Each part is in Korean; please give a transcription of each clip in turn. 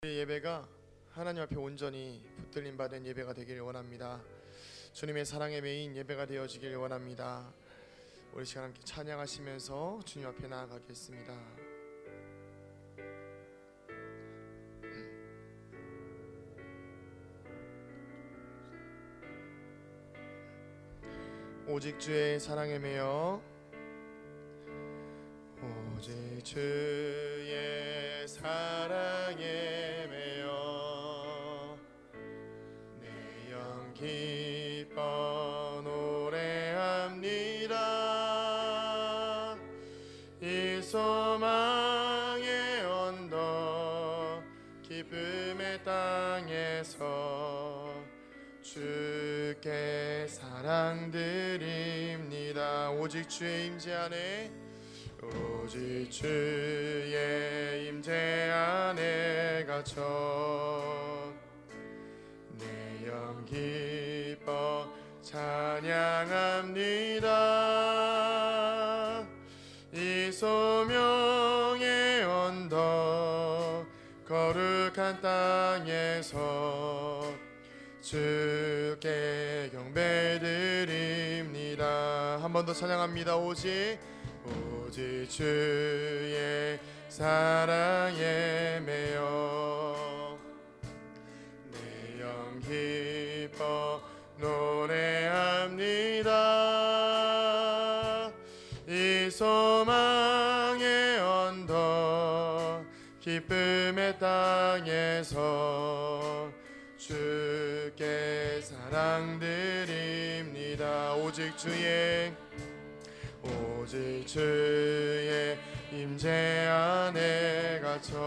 예배가 하나님 앞에 온전히 붙들림 받은 예배가 되기를 원합니다. 주님의 사랑의 메인 예배가 되어지길 원합니다. 우리 시간 함께 찬양하시면서 주님 앞에 나아가겠습니다. 오직 주의 사랑에 매여, 오직 주의 사랑에 매여 내 영 기뻐 노래합니다. 이 소망의 언덕 기쁨의 땅에서 주께 사랑드립니다. 오직 주의 임재 안에, 오직 주의 임재 안에 갇혀 내 영 기뻐 찬양합니다. 이 소명의 언덕 거룩한 땅에서 주께 경배드립니다. 한 번 더 찬양합니다. 오직 주의 사랑에 매여 내 영 기뻐 노래합니다. 이 소망의 언덕 기쁨의 땅에서 주께 사랑드립니다. 오직 주의 임재 안에 갇혀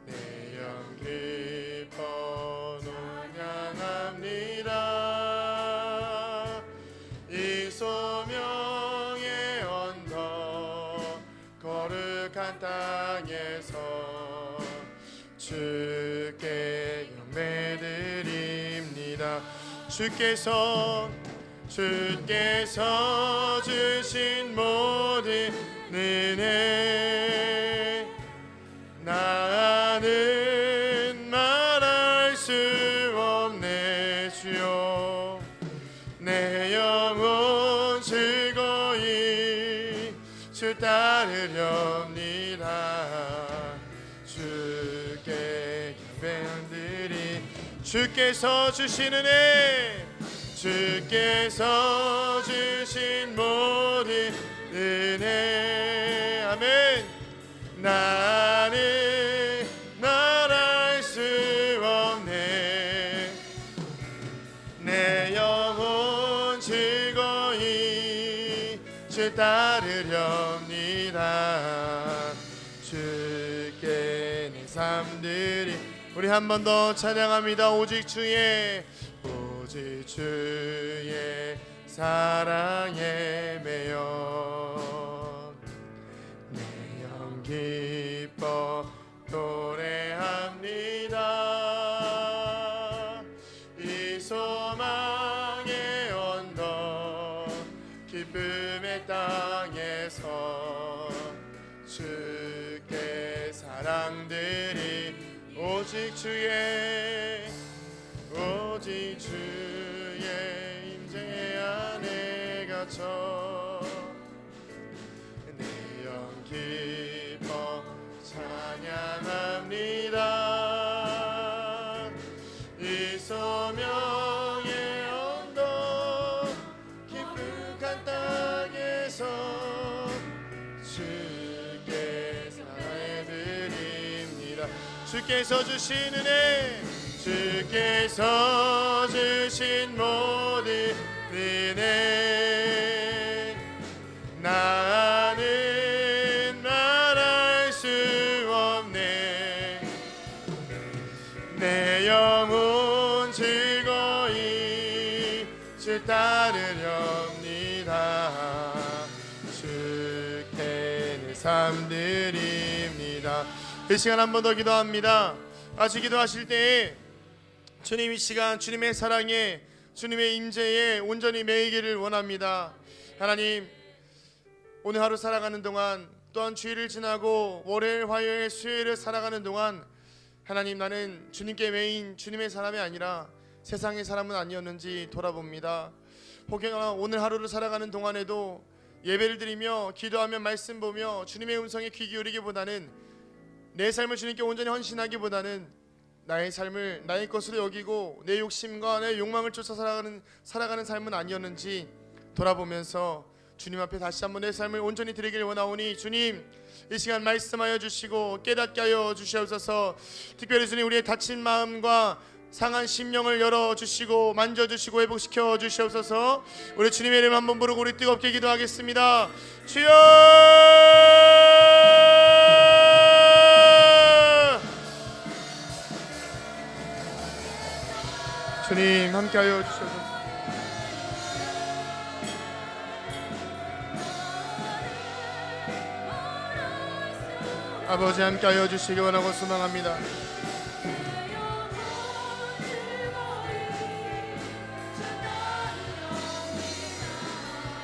내 영 기뻐 찬양합니다. 이 소명의 언덕 거룩한 땅에서 주께 경배드립니다. 주께서 주신 모든 은혜 나는 말할 수 없네. 주여 내 영혼 즐거이 주 따르렵니다. 주께 경배드리 주께서 주신 은혜, 주께서 주신 모든 은혜, 아멘. 나는 말할 수 없네. 내 영혼 즐거이 주 따르렵니다. 주께 내 삶들이. 우리 한 번 더 찬양합니다. 오직 주의 사랑에 매여 내 영 기뻐 노래합니다. 이 소망의 언덕 기쁨의 땅에서 주께 사랑드리. 오직 주의 임재 안에 갇혀 내 영 기뻐 찬양합니다. 이 소명의 언덕 기쁨한 땅에서 주께 사랑해드립니다. 주께서 주신 은혜, 주께서 주신 모든 은혜 나는 말할 수 없네. 내 영혼 즐거이 주 따르렵니다. 주께 내 삶 드립니다. 이 시간 한 번 더 기도합니다. 같이 기도하실 때에 주님 이 시간 주님의 사랑에 주님의 임재에 온전히 매이기를 원합니다. 하나님, 오늘 하루 살아가는 동안 또한 주일을 지나고 월요일, 화요일, 수요일을 살아가는 동안 하나님, 나는 주님께 매인 주님의 사람이 아니라 세상의 사람은 아니었는지 돌아봅니다. 혹여나 오늘 하루를 살아가는 동안에도 예배를 드리며 기도하며 말씀 보며 주님의 음성에 귀 기울이기보다는 내 삶을 주님께 온전히 헌신하기보다는 나의 삶을 나의 것으로 여기고 내 욕심과 내 욕망을 쫓아 살아가는 삶은 아니었는지 돌아보면서 주님 앞에 다시 한번 내 삶을 온전히 드리길 원하오니 주님, 이 시간 말씀하여 주시고 깨닫게 하여 주시옵소서. 특별히 주님, 우리의 다친 마음과 상한 심령을 열어주시고 만져주시고 회복시켜 주시옵소서. 우리 주님의 이름 한번 부르고 우리 뜨겁게 기도하겠습니다. 주여, 주님 함께하여 주시옵소서. 아버지, 함께하여 주시기 원하고 소망합니다.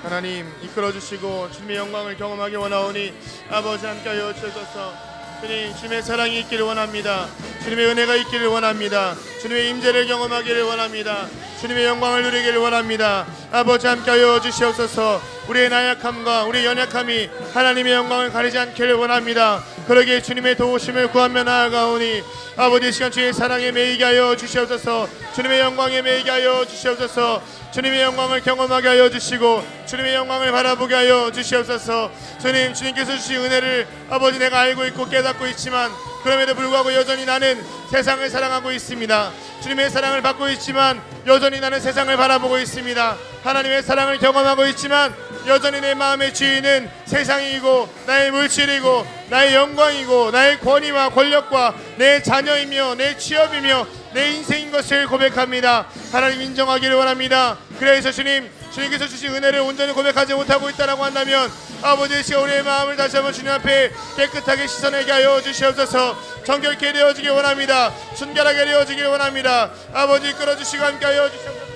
하나님, 이끌어주시고 주님의 영광을 경험하기 원하오니 아버지 함께하여 주셔서 주님, 주님의 사랑이 있기를 원합니다. 주님의 은혜가 있기를 원합니다. 주님의 임재를 경험하기를 원합니다. 주님의 영광을 누리기를 원합니다. 아버지 함께하여 주시옵소서. 우리의 나약함과 우리의 연약함이 하나님의 영광을 가리지 않기를 원합니다. 그러기에 주님의 도우심을 구하며 나아가오니 아버지, 이 시간 주의 사랑에 매이게 하여 주시옵소서. 주님의 영광에 매이게 하여 주시옵소서. 주님의 영광을 경험하게 하여 주시고 주님의 영광을 바라보게 하여 주시옵소서. 주님, 주님께서 주신 은혜를 아버지 내가 알고 있고 깨닫고 있지만 그럼에도 불구하고 여전히 나는 세상을 사랑하고 있습니다. 주님의 사랑을 받고 있지만 여전히 나는 세상을 바라보고 있습니다. 하나님의 사랑을 경험하고 있지만 여전히 내 마음의 주인은 세상이고 나의 물질이고 나의 영광이고 나의 권위와 권력과 내 자녀이며 내 취업이며 내 인생인 것을 고백합니다. 하나님, 인정하기를 원합니다. 그래서 주님께서 주신 은혜를 온전히 고백하지 못하고 있다고 한다면 아버지, 시간 우리의 마음을 다시 한번 주님 앞에 깨끗하게 씻어내게 하여 주시옵소서. 정결케 되어지기 원합니다. 순결하게 되어지기 원합니다. 아버지, 이끌어주시고 함께 하여 주시옵소서.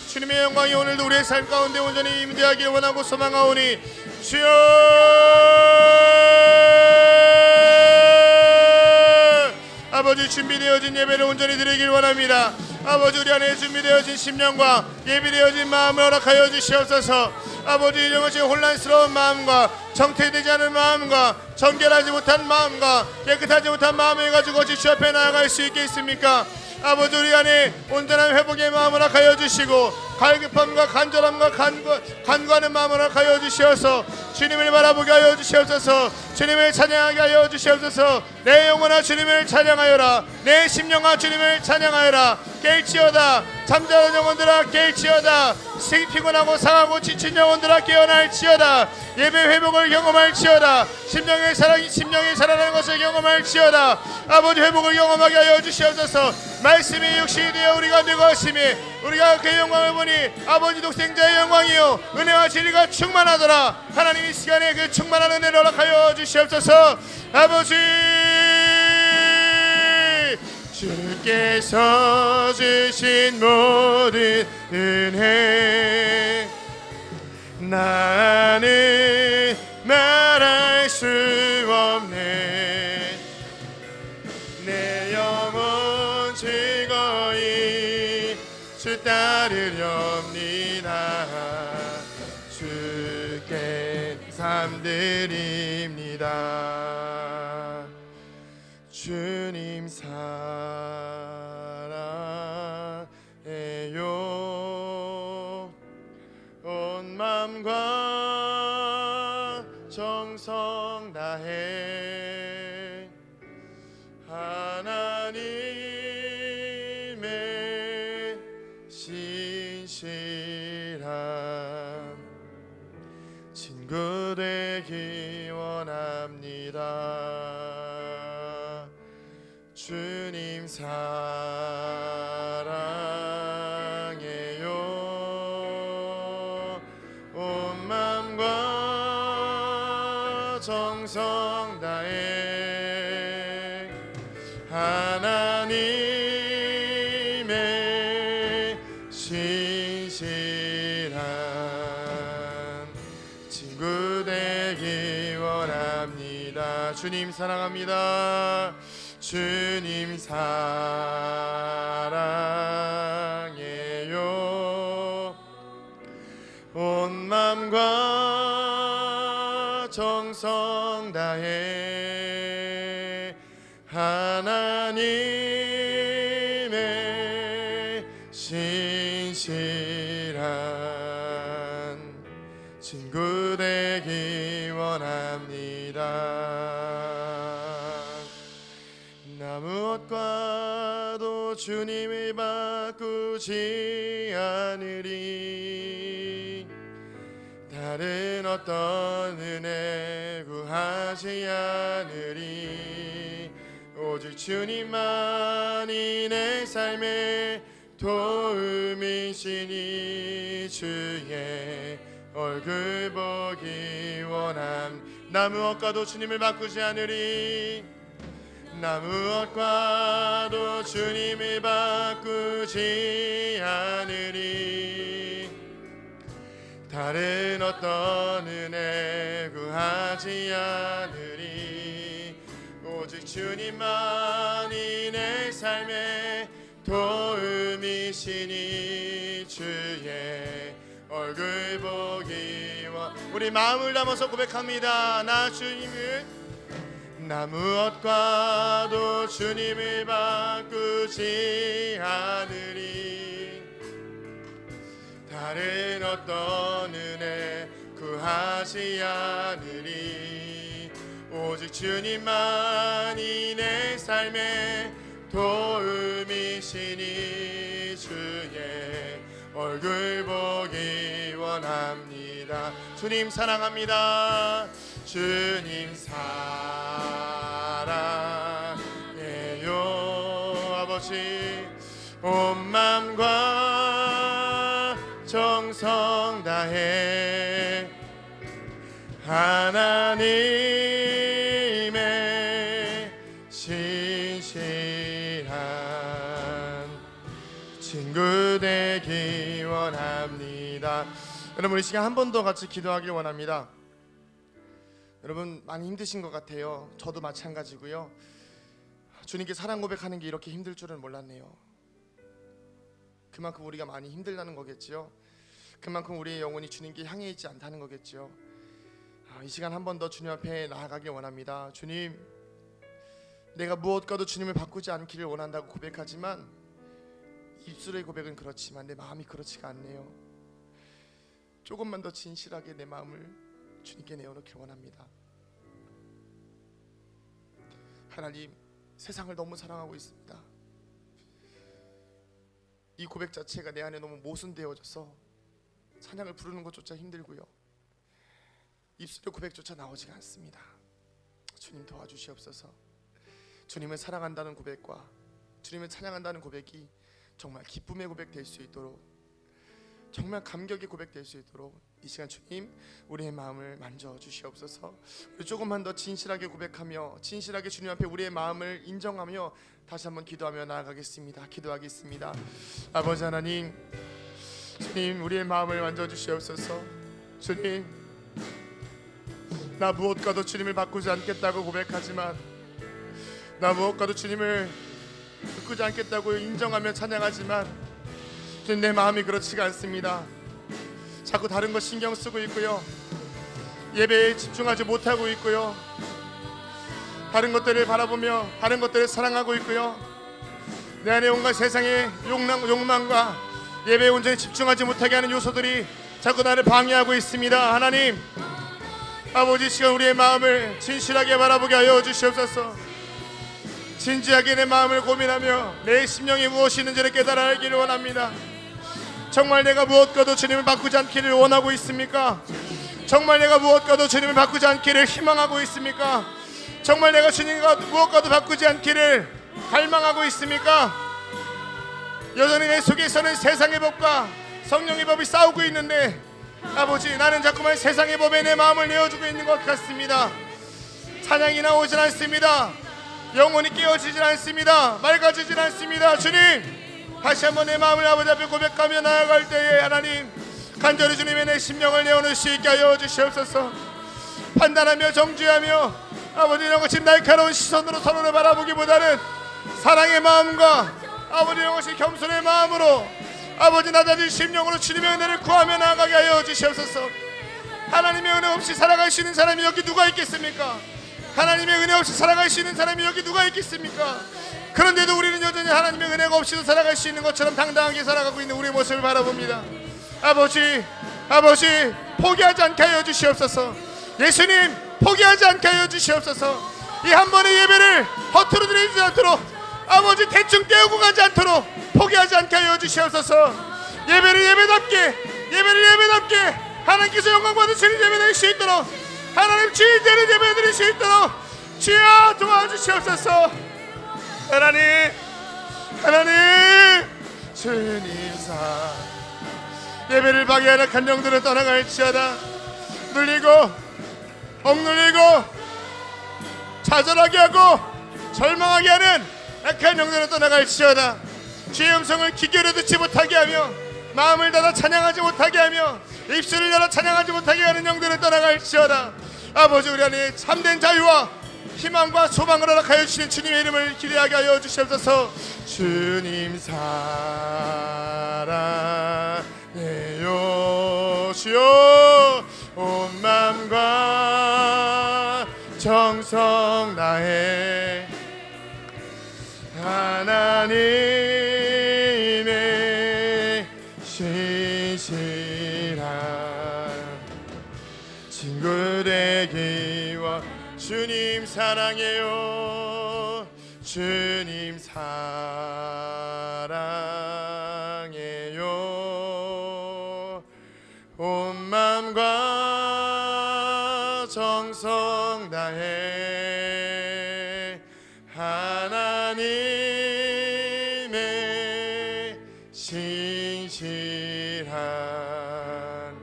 주님의 영광이 오늘도 우리의 삶 가운데 온전히 임재하기를 원하고 소망하오니 주여, 아버지, 준비되어진 예배를 온전히 드리길 원합니다. 아버지, 우리 안에 준비되어진 심령과 예비되어진 마음을 허락하여 주시옵소서. 아버지, 이런 것이 혼란스러운 마음과 정퇴되지 않은 마음과 정결하지 못한 마음과 깨끗하지 못한 마음을 가지고 주 앞에 나아갈 수 있겠습니까? 아버지, 우리 안에 온전한 회복의 마음을 허락하여 주시고 갈급함과 간절함과 간구하는 마음을 허락하여 주시어서 주님을 바라보게 하여 주시옵소서. 주님을 찬양하게 하여 주시옵소서. 내 영혼아 주님을 찬양하여라. 내 심령아 주님을 찬양하여라. 깰지어다. 잠자는 영혼들아 깰지어다. 피곤하고 상하고 지친 영혼들아 깨어날지어다. 예배 회복을 경험할지어다. 심령의 살아나는 것을 경험할지어다. 아버지, 회복을 경험하게 하여 주시옵소서. 말씀이 육신이 되어 우리가 늙었으니 우리가 그의 영광을 보니 아버지 독생자의 영광이요 은혜와 진리가 충만하더라. 하나님, 이 시간에 그 충만한 은혜를 허락하여 주시옵소서. 아버지, 주께서 주신 모든 은혜 나는 말할 수 없네. 내 영혼 즐거이 주 따르렵니다. 주께 삶드립니다. 주님 사랑해요. 온 마음과 정성 다해 하나님의 신실한 친구 되기 원합니다. 주님 사랑해요. 온 마음과 정성 다해 하나님의 신실한 되기 원합니다. 주님 사랑합니다. 주님 사랑해요. 온 맘과 정성 다해 하나님의 신실한 친구 되기 원합니다. 나 무엇과도 주님을 바꾸지 않으리. 다른 어떤 은혜 구하지 않으리. 오직 주님만이 내 삶의 도움이시니 주의 얼굴 보기 원함. 나 무엇과도 주님을 바꾸지 않으리. 나 무엇과도 주님을 바꾸지 않으리. 다른 어떤 은혜 구하지 않으리. 오직 주님만이 내 삶의 도움이시니 주의 얼굴 보기 원. 우리 마음을 담아서 고백합니다. 나 무엇과도 주님을 바꾸지 않으리. 다른 어떤 은혜 구하지 않으리. 오직 주님만이 내 삶의 도움이시니 주의 얼굴 보기 원합니다. 주님 사랑합니다. 주님 사랑해요. 아버지 온 맘과 정성 다해 하나님의 신실한 친구 되기 원합니다. 여러분 이 시간 한 번 더 같이 기도하길 원합니다. 여러분 많이 힘드신 것 같아요. 저도 마찬가지고요. 주님께 사랑 고백하는 게 이렇게 힘들 줄은 몰랐네요. 그만큼 우리가 많이 힘들다는 거겠지요. 그만큼 우리의 영혼이 주님께 향해 있지 않다는 거겠지요. 이 시간 한 번 더 주님 앞에 나아가길 원합니다. 주님, 내가 무엇과도 주님을 바꾸지 않기를 원한다고 고백하지만 입술의 고백은 그렇지만 내 마음이 그렇지가 않네요. 조금만 더 진실하게 내 마음을 주님께 내어놓길 원합니다. 하나님, 세상을 너무 사랑하고 있습니다. 이 고백 자체가 내 안에 너무 모순되어져서 찬양을 부르는 것조차 힘들고요. 입술의 고백조차 나오지가 않습니다. 주님 도와주시옵소서. 주님을 사랑한다는 고백과 주님을 찬양한다는 고백이 정말 기쁨의 고백 될 수 있도록, 정말 감격의 고백 될 수 있도록 이 시간 주님 우리의 마음을 만져주시옵소서. 우리 조금만 더 진실하게 고백하며 진실하게 주님 앞에 우리의 마음을 인정하며 다시 한번 기도하며 나아가겠습니다. 기도하겠습니다. 아버지 하나님, 주님 우리의 마음을 만져주시옵소서. 주님, 나 무엇과도 주님을 바꾸지 않겠다고 고백하지만, 나 무엇과도 주님을 바꾸지 않겠다고 인정하며 찬양하지만 주님 내 마음이 그렇지가 않습니다. 자꾸 다른 것 신경 쓰고 있고요, 예배에 집중하지 못하고 있고요, 다른 것들을 바라보며 다른 것들을 사랑하고 있고요, 내 안에 온갖 세상의 욕망과 예배의 온전히 집중하지 못하게 하는 요소들이 자꾸 나를 방해하고 있습니다. 하나님, 아버지 시간 우리의 마음을 진실하게 바라보게 하여 주시옵소서. 진지하게 내 마음을 고민하며 내 심령이 무엇이 있는지를 깨달아 알기를 원합니다. 정말 내가 무엇과도 주님을 바꾸지 않기를 원하고 있습니까? 정말 내가 무엇과도 주님을 바꾸지 않기를 희망하고 있습니까? 정말 내가 주님과 무엇과도 바꾸지 않기를 갈망하고 있습니까? 여전히 내 속에서는 세상의 법과 성령의 법이 싸우고 있는데, 아버지 나는 자꾸만 세상의 법에 내 마음을 내어주고 있는 것 같습니다. 찬양이 나오질 않습니다. 영혼이 깨어지질 않습니다. 맑아지질 않습니다. 주님, 다시 한번 내 마음을 아버지 앞에 고백하며 나아갈 때에 하나님 간절히 주님의 내 심령을 내어놓을 수 있게 하여 주시옵소서. 판단하며 정죄하며 아버지 이런 것이 날카로운 시선으로 서로를 바라보기보다는 사랑의 마음과 아버지 이런 것이 겸손의 마음으로 아버지 낮아진 심령으로 주님의 은혜를 구하며 나아가게 하여 주시옵소서. 하나님의 은혜 없이 살아갈 수 있는 사람이 여기 누가 있겠습니까? 하나님의 은혜 없이 살아갈 수 있는 사람이 여기 누가 있겠습니까? 그런데도 우리는 여전히 하나님의 은혜가 없이도 살아갈 수 있는 것처럼 당당하게 살아가고 있는 우리의 모습을 바라봅니다. 아버지 포기하지 않게 하여 주시옵소서. 예수님 포기하지 않게 하여 주시옵소서. 이 한 번의 예배를 허투루 드리지 않도록 아버지 대충 떼우고 가지 않도록 포기하지 않게 하여 주시옵소서. 예배를 예배답게 하나님께서 영광 받으시는 예배 드릴 수 있도록 하나님 주인 되는 예배 드릴 수 있도록 주여 도와주시옵소서. 하나님 주님 사 예배를 방해하는 간령들은 떠나갈지어다. 눌리고 억눌리고 좌절하게 하고 절망하게 하는 악한 영들은 떠나갈지어다. 주의 음성을 귀 기울여 듣지 못하게 하며 마음을 닫아 찬양하지 못하게 하며 입술을 열어 찬양하지 못하게 하는 영들은 떠나갈지어다. 아버지 우리 안에 참된 자유와 희망과 소망을 허락하여 주시는 주님의 이름을 기대하게 하여 주시옵소서. 주님 사랑해요 주여 온 맘과 정성 다해 하나님의 신실한 친구 되기와 주님 사랑해요 주님 사랑해요 온 맘과 정성 다해 하나님의 신실한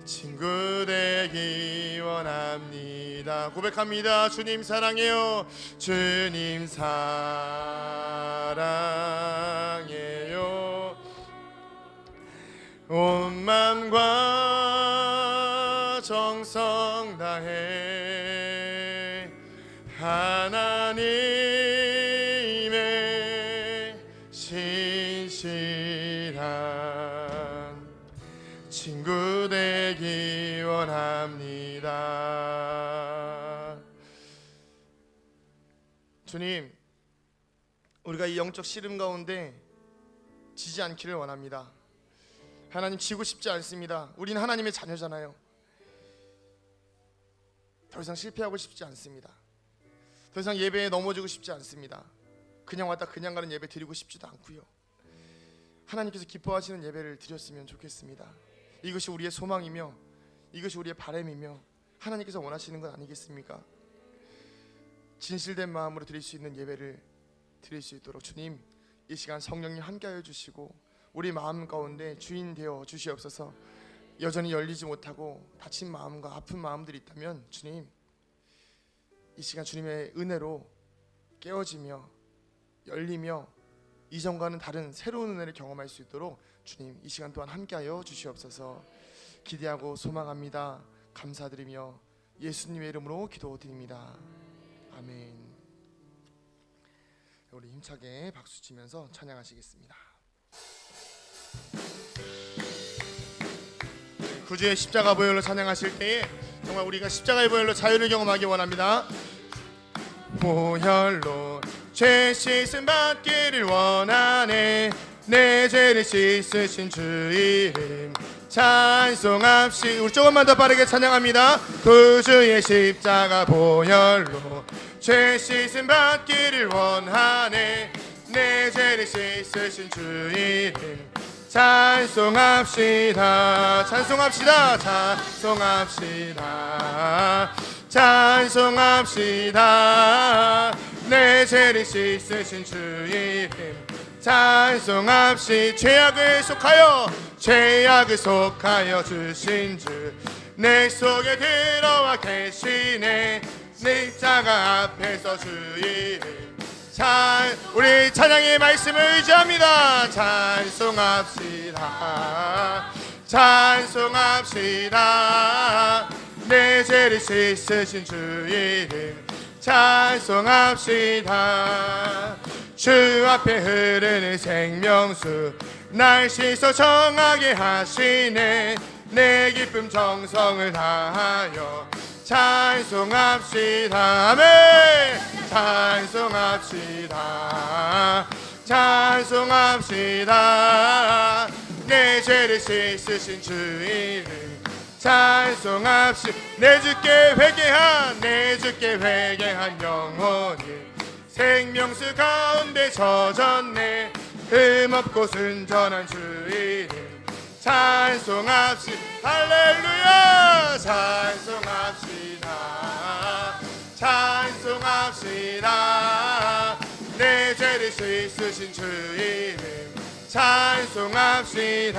친구 되기 원합니다. 고백합니다. 주님 사랑해요 주님 사랑해요 온 맘과 정성 다해 하나님의 신실한 친구 되기 원합니다. 주님, 우리가 이 영적 씨름 가운데 지지 않기를 원합니다. 하나님, 지고 싶지 않습니다. 우린 하나님의 자녀잖아요. 더 이상 실패하고 싶지 않습니다. 더 이상 예배에 넘어지고 싶지 않습니다. 그냥 왔다 그냥 가는 예배 드리고 싶지도 않고요. 하나님께서 기뻐하시는 예배를 드렸으면 좋겠습니다. 이것이 우리의 소망이며 이것이 우리의 바람이며 하나님께서 원하시는 건 아니겠습니까? 진실된 마음으로 드릴 수 있는 예배를 드릴 수 있도록 주님, 이 시간 성령님 함께하여 주시고 우리 마음 가운데 주인 되어 주시옵소서. 여전히 열리지 못하고 다친 마음과 아픈 마음들이 있다면 주님, 이 시간 주님의 은혜로 깨어지며 열리며 이전과는 다른 새로운 은혜를 경험할 수 있도록 주님, 이 시간 또한 함께하여 주시옵소서. 기대하고 소망합니다. 감사드리며 예수님의 이름으로 기도드립니다. 아멘. 우리 힘차게 박수 치면서 찬양하시겠습니다. 구주의 십자가 보혈로 찬양하실 때에 정말 우리가 십자가의 보혈로 자유를 경험하기 원합니다. 보혈로 죄 씻음 받기를 원하네. 내 죄를 씻으신 주 이름 찬송합시. 우리 조금만 더 빠르게 찬양합니다. 구주의 십자가 보혈로 죄 씻음 받기를 원하네. 내 죄를 씻으신 주 이름 찬송합시다. 찬송합시다. 찬송합시다. 찬송합시다. 내 죄를 씻으신 주 이름 찬송합시. 죄악을 속하여 주신 주 내 속에 들어와 계시네. 내 십자가 앞에서 주 이름 우리 찬양의 말씀을 의지합니다. 찬송합시다. 찬송합시다. 내 죄를 씻으신 주 이름 찬송합시다. 주 앞에 흐르는 생명수 날 씻어 정하게 하시네. 내 기쁨 정성을 다하여 찬송합시다. 아멘. 찬송합시다. 찬송합시다. 내 죄를 씻으신 주 이름 찬송합시다. 내 주께 회개한 영혼이 생명수 가운데 젖었네. 흠없고 순전한 주 이름 찬송합시다. 할렐루야. 찬송합시다. 찬송합시다. 내 죄를 씻으신 주 이름 찬송합시다.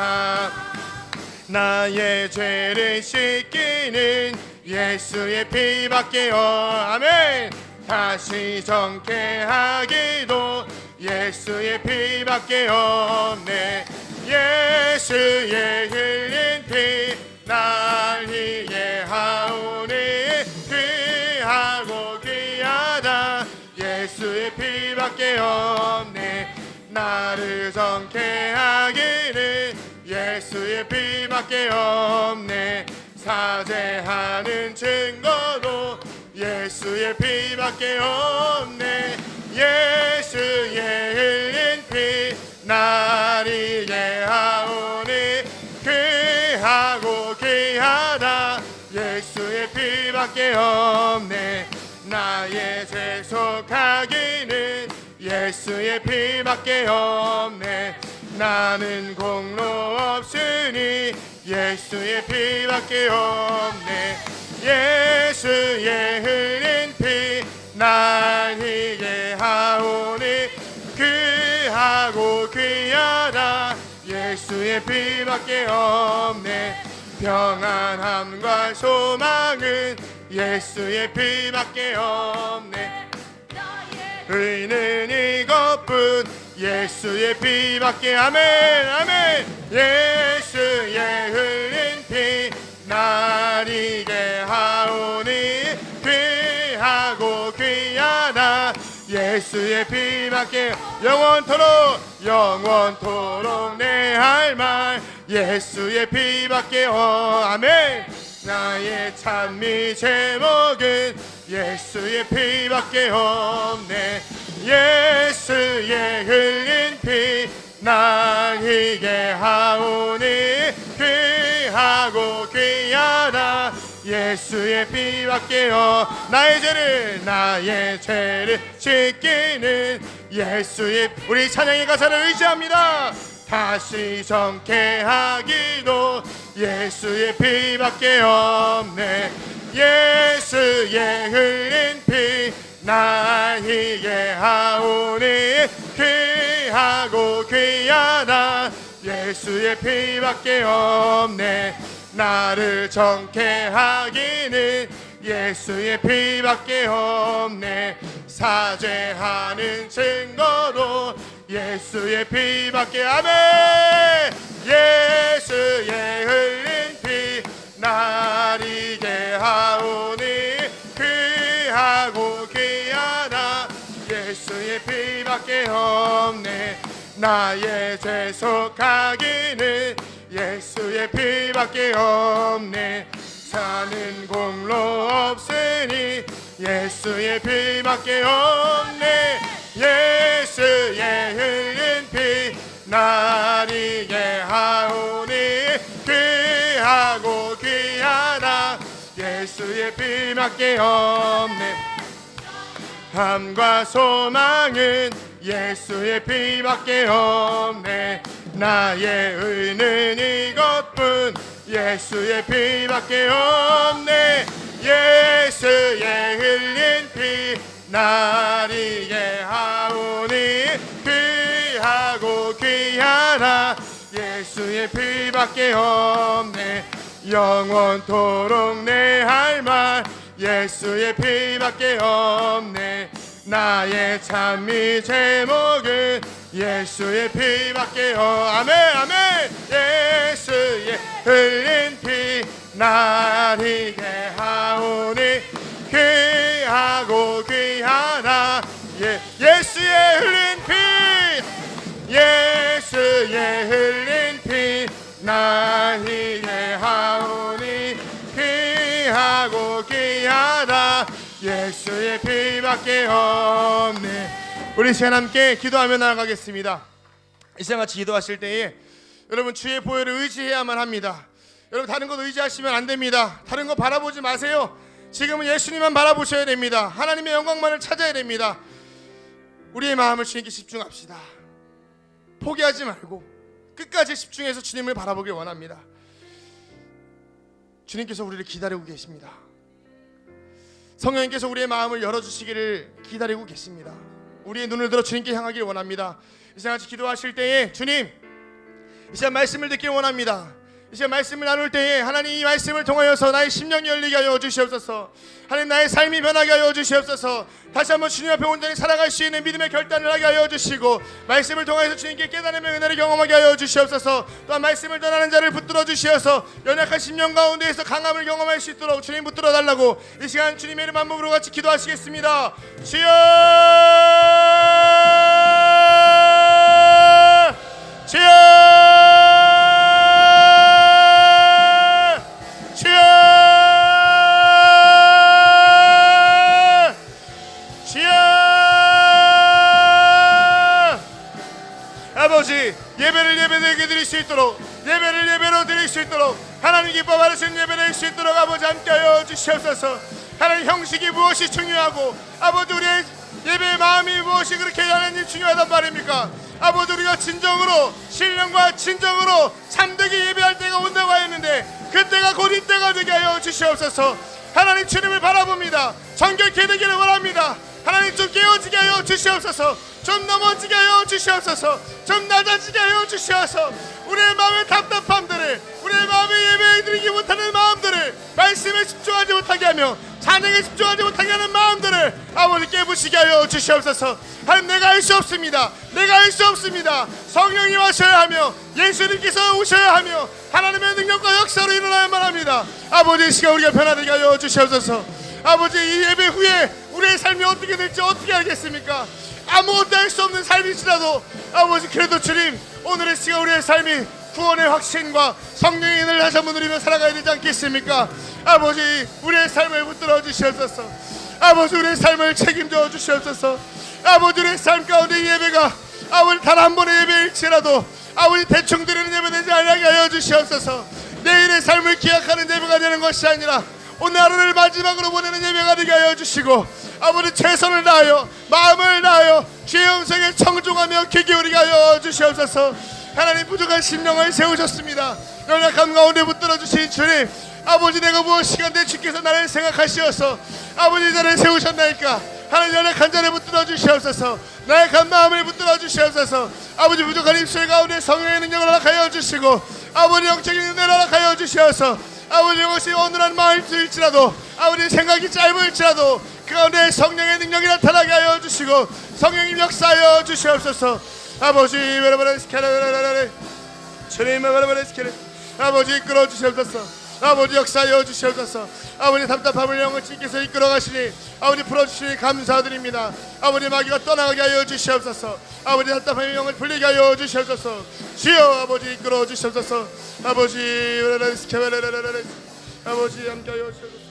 나의 죄를 씻기는 예수의 피밖에요. 아멘. 다시 정케하기도 예수의 피밖에 없네. 예수의 흘린 피 날 이해하오니 귀하고 귀하다. 예수의 피밖에 없네. 나를 정케하기는 예수의 피밖에 없네. 사죄하는 증거도 예수의 피밖에 없네. 예수의 흘린 피 날 이해하오니 귀하고 귀하다. 예수의 피밖에 없네. 나의 죄 속하기는 예수의 피밖에 없네. 나는 공로 없으니 예수의 피밖에 없네. 예수의 흘린 피 날 이해하오니 귀하고 귀하다. 예수의 피밖에 없네. 평안함과 소망은 예수의 피밖에 없네. 의는 이것뿐 예수의 피밖에. 아멘 아멘. 예수의 흘린 피 날 이해하오니 귀하고 귀하다. 예수의 피밖에. 영원토록 내 할 말 예수의 피밖에. 아멘. 나의 찬미 제목은 예수의 피밖에 없네. 예수의 흘린 피 날 이해하오니 귀하고 귀하다. 예수의 피밖에 없네. 나의 죄를 씻기는 예수의 피. 우리 찬양의 가사를 의지합니다. 다시 정케하기도 예수의 피밖에 없네. 예수의 흘린 피 날 이해하오니 귀하고 귀하다. 예수의 피밖에 없네. 나를 정케하기는 예수의 피밖에 없네. 사죄하는 증거도 예수의 피밖에. 아멘. 예수의 흘린 피 날 이해하오니 귀하고 귀하다. 예수의 피밖에 없네. 나의 죄 속하기는 예수의 피밖에 없네. 사는 공로 없으니 예수의 피밖에 없네. 예수의 흘린 피 날 이해하오니 귀하고 귀하다. 예수의 피밖에 없네. 함과 소망은 예수의 피밖에 없네. 나의 의는 이것뿐 예수의 피밖에 없네. 예수의 흘린 피 날 이해하오니 귀하고 귀하다. 예수의 피밖에 없네. 영원토록 내 할 말 예수의 피밖에 없네. 나의 찬미 제목은 예수의 피밖에 없네. 아멘 아멘. 예수의 흘린 피 나리게 하오니 귀하고 귀하다. 예수의 흘린 피, 예수의 흘린 피 나리게 하오니 귀하고 귀하다. 예수의 피밖에 없네. 우리 시간 함께 기도하며 나아가겠습니다. 이 시간 같이 기도하실 때에 여러분 주의 보혈을 의지해야만 합니다. 여러분 다른 것 의지하시면 안 됩니다. 다른 거 바라보지 마세요. 지금은 예수님만 바라보셔야 됩니다. 하나님의 영광만을 찾아야 됩니다. 우리의 마음을 주님께 집중합시다. 포기하지 말고 끝까지 집중해서 주님을 바라보길 원합니다. 주님께서 우리를 기다리고 계십니다. 성령님께서 우리의 마음을 열어주시기를 기다리고 계십니다. 우리의 눈을 들어 주님께 향하길 원합니다. 이 시간 같이 기도하실 때에 주님, 이 시간 말씀을 듣길 원합니다. 이 시간 말씀을 나눌 때에 하나님 이 말씀을 통하여서 나의 심령이 열리게 하여 주시옵소서. 하나님 나의 삶이 변하게 하여 주시옵소서. 다시 한번 주님 앞에 온전히 살아갈 수 있는 믿음의 결단을 하게 하여 주시고 말씀을 통하여서 주님께 깨달음의 은혜를 경험하게 하여 주시옵소서. 또한 말씀을 전하는 자를 붙들어 주시어서 연약한 심령 가운데에서 강함을 경험할 수 있도록 주님 붙들어 달라고 이 시간 주님의 이름 한 몸으로 같이 기도하시겠습니다. 주여, 주여, 아버지, 예배를 예배되게 드릴 수 있도록, 예배를 예배로 드릴 수 있도록, 하나님 기뻐 받으신 예배 드릴 수 있도록 아버지 함께하여 주시옵소서. 하나님 형식이 무엇이 중요하고 아버지 우리의 예배의 마음이 무엇이 그렇게 하나님 중요하단 말입니까? 아버지 우리가 진정으로 신령과 진정으로 참되게 예배할 때가 온다고 하였는데 그때가 곧 이때가 되게 하여 주시옵소서. 하나님 주님을 바라봅니다. 정결케 되기를 원합니다. 하나님 좀 깨어지게 하여 주시옵소서. 좀 넘어지게 하여 주시옵소서. 좀 낮아지게 하여 주시옵소서. 우리의 마음의 답답함들을, 우리의 마음의 예배에 드리지 못하는 마음들을, 말씀에 집중하지 못하게 하며 찬양에 집중하지 못하게 하는 마음들을 아버지 깨부시게 하여 주시옵소서. 하나님 내가 할 수 없습니다. 내가 할 수 없습니다. 성령이 와셔야 하며 예수님께서 오셔야 하며 하나님의 능력과 역사로 일어나야만 합니다. 아버지 이 시간 우리가 변화되게 하여 주시옵소서. 아버지 이 예배 후에 우리의 삶이 어떻게 될지 어떻게 알겠습니까? 아무것도 할 수 없는 삶일지라도 아버지 그래도 주님 오늘의 시간 우리의 삶이 구원의 확신과 성령의 은혜를 다시 한번 누리며 살아가야 되지 않겠습니까? 아버지 우리의 삶을 붙들어 주시옵소서. 아버지 우리의 삶을 책임져 주시옵소서. 아버지 우리의 삶 가운데 예배가 아버지 단 한 번의 예배일지라도 아버지 대충 드리는 예배 되지 않게 하여 주시옵소서. 내일의 삶을 기약하는 예배가 되는 것이 아니라 오늘 하루를 마지막으로 보내는 예배가 되게 하여 주시고 아버지 최선을 다하여 마음을 다하여 주의 음성에 청종하며 귀 기울이게 하여 주시옵소서. 하나님 부족한 심령을 세우셨습니다. 연약함 가운데 붙들어 주신 주님, 아버지 내가 무엇이간데 주께서 나를 생각하시어서 아버지 자를 세우셨나이까. 하나님 연약한 자를 붙들어 주시옵소서. 나약한 마음을 붙들어 주시옵소서. 아버지 부족한 입술 가운데 성령의 능력을 허락하여 주시고 아버지 영적인 은혜를 허락하여 주시어서 아버지 이것이 어느한 마음일지라도 아버지 생각이 짧을지라도 그 가운데 성령의 능력이 나타나게 하여 주시고 성령님 역사하여 주시옵소서. 아버지 아버지 이끌어 주시옵소서. 아버지 역사하여 주시옵소서. 아버지 답답함을 영을 주께서 이끌어 가시니 아버지 풀어주시니 감사드립니다. 아버지 마귀가 떠나가게 하여 주시옵소서. 아버지 답답함의 영을 풀리게 하여 주시옵소서. 주여 아버지 이끌어 주시옵소서. 아버지 아버지 함께하여 주시옵소서.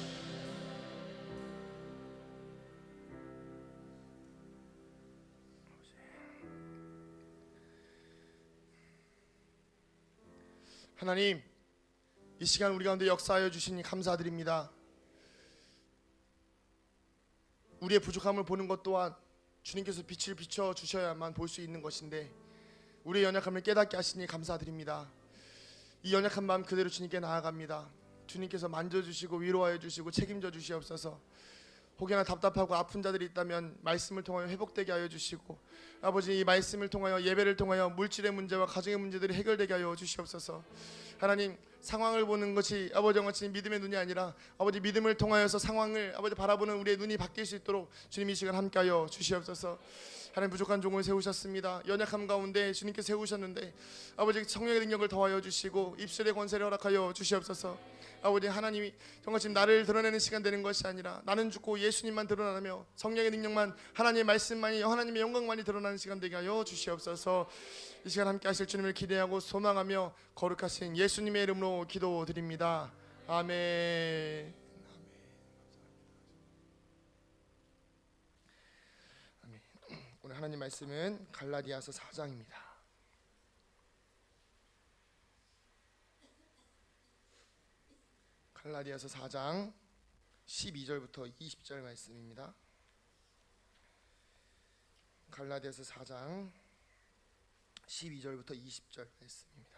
하나님 이 시간 우리 가운데 역사하여 주시니 감사드립니다. 우리의 부족함을 보는 것 또한 주님께서 빛을 비춰 주셔야만 볼 수 있는 것인데 우리의 연약함을 깨닫게 하시니 감사드립니다. 이 연약한 마음 그대로 주님께 나아갑니다. 주님께서 만져주시고 위로하여 주시고 책임져 주시옵소서. 혹여나 답답하고 아픈 자들이 있다면 말씀을 통하여 회복되게 하여 주시고 아버지 이 말씀을 통하여 예배를 통하여 물질의 문제와 가정의 문제들이 해결되게 하여 주시옵소서. 하나님, 상황을 보는 것이 아버지 영원치 믿음의 눈이 아니라 아버지 믿음을 통하여서 상황을 아버지 바라보는 우리의 눈이 바뀔 수 있도록 주님 이 시간 함께하여 주시옵소서. 하나님, 부족한 종을 세우셨습니다. 연약함 가운데 주님께 세우셨는데 아버지 성령의 능력을 더하여 주시고 입술의 권세를 허락하여 주시옵소서. 아버지, 하나님이 정말 지금 나를 드러내는 시간 되는 것이 아니라 나는 죽고 예수님만 드러나며 성령의 능력만, 하나님의 말씀만이, 하나님의 영광만이 드러나는 시간 되게 하여 주시옵소서. 이 시간 함께 하실 주님을 기대하고 소망하며 거룩하신 예수님의 이름으로 기도드립니다. 아멘. 아멘. 오늘 하나님 말씀은 갈라디아서 4장입니다. 갈라디아서 4장 12절부터 20절 말씀입니다. 갈라디아서 4장 12절부터 20절 말씀입니다.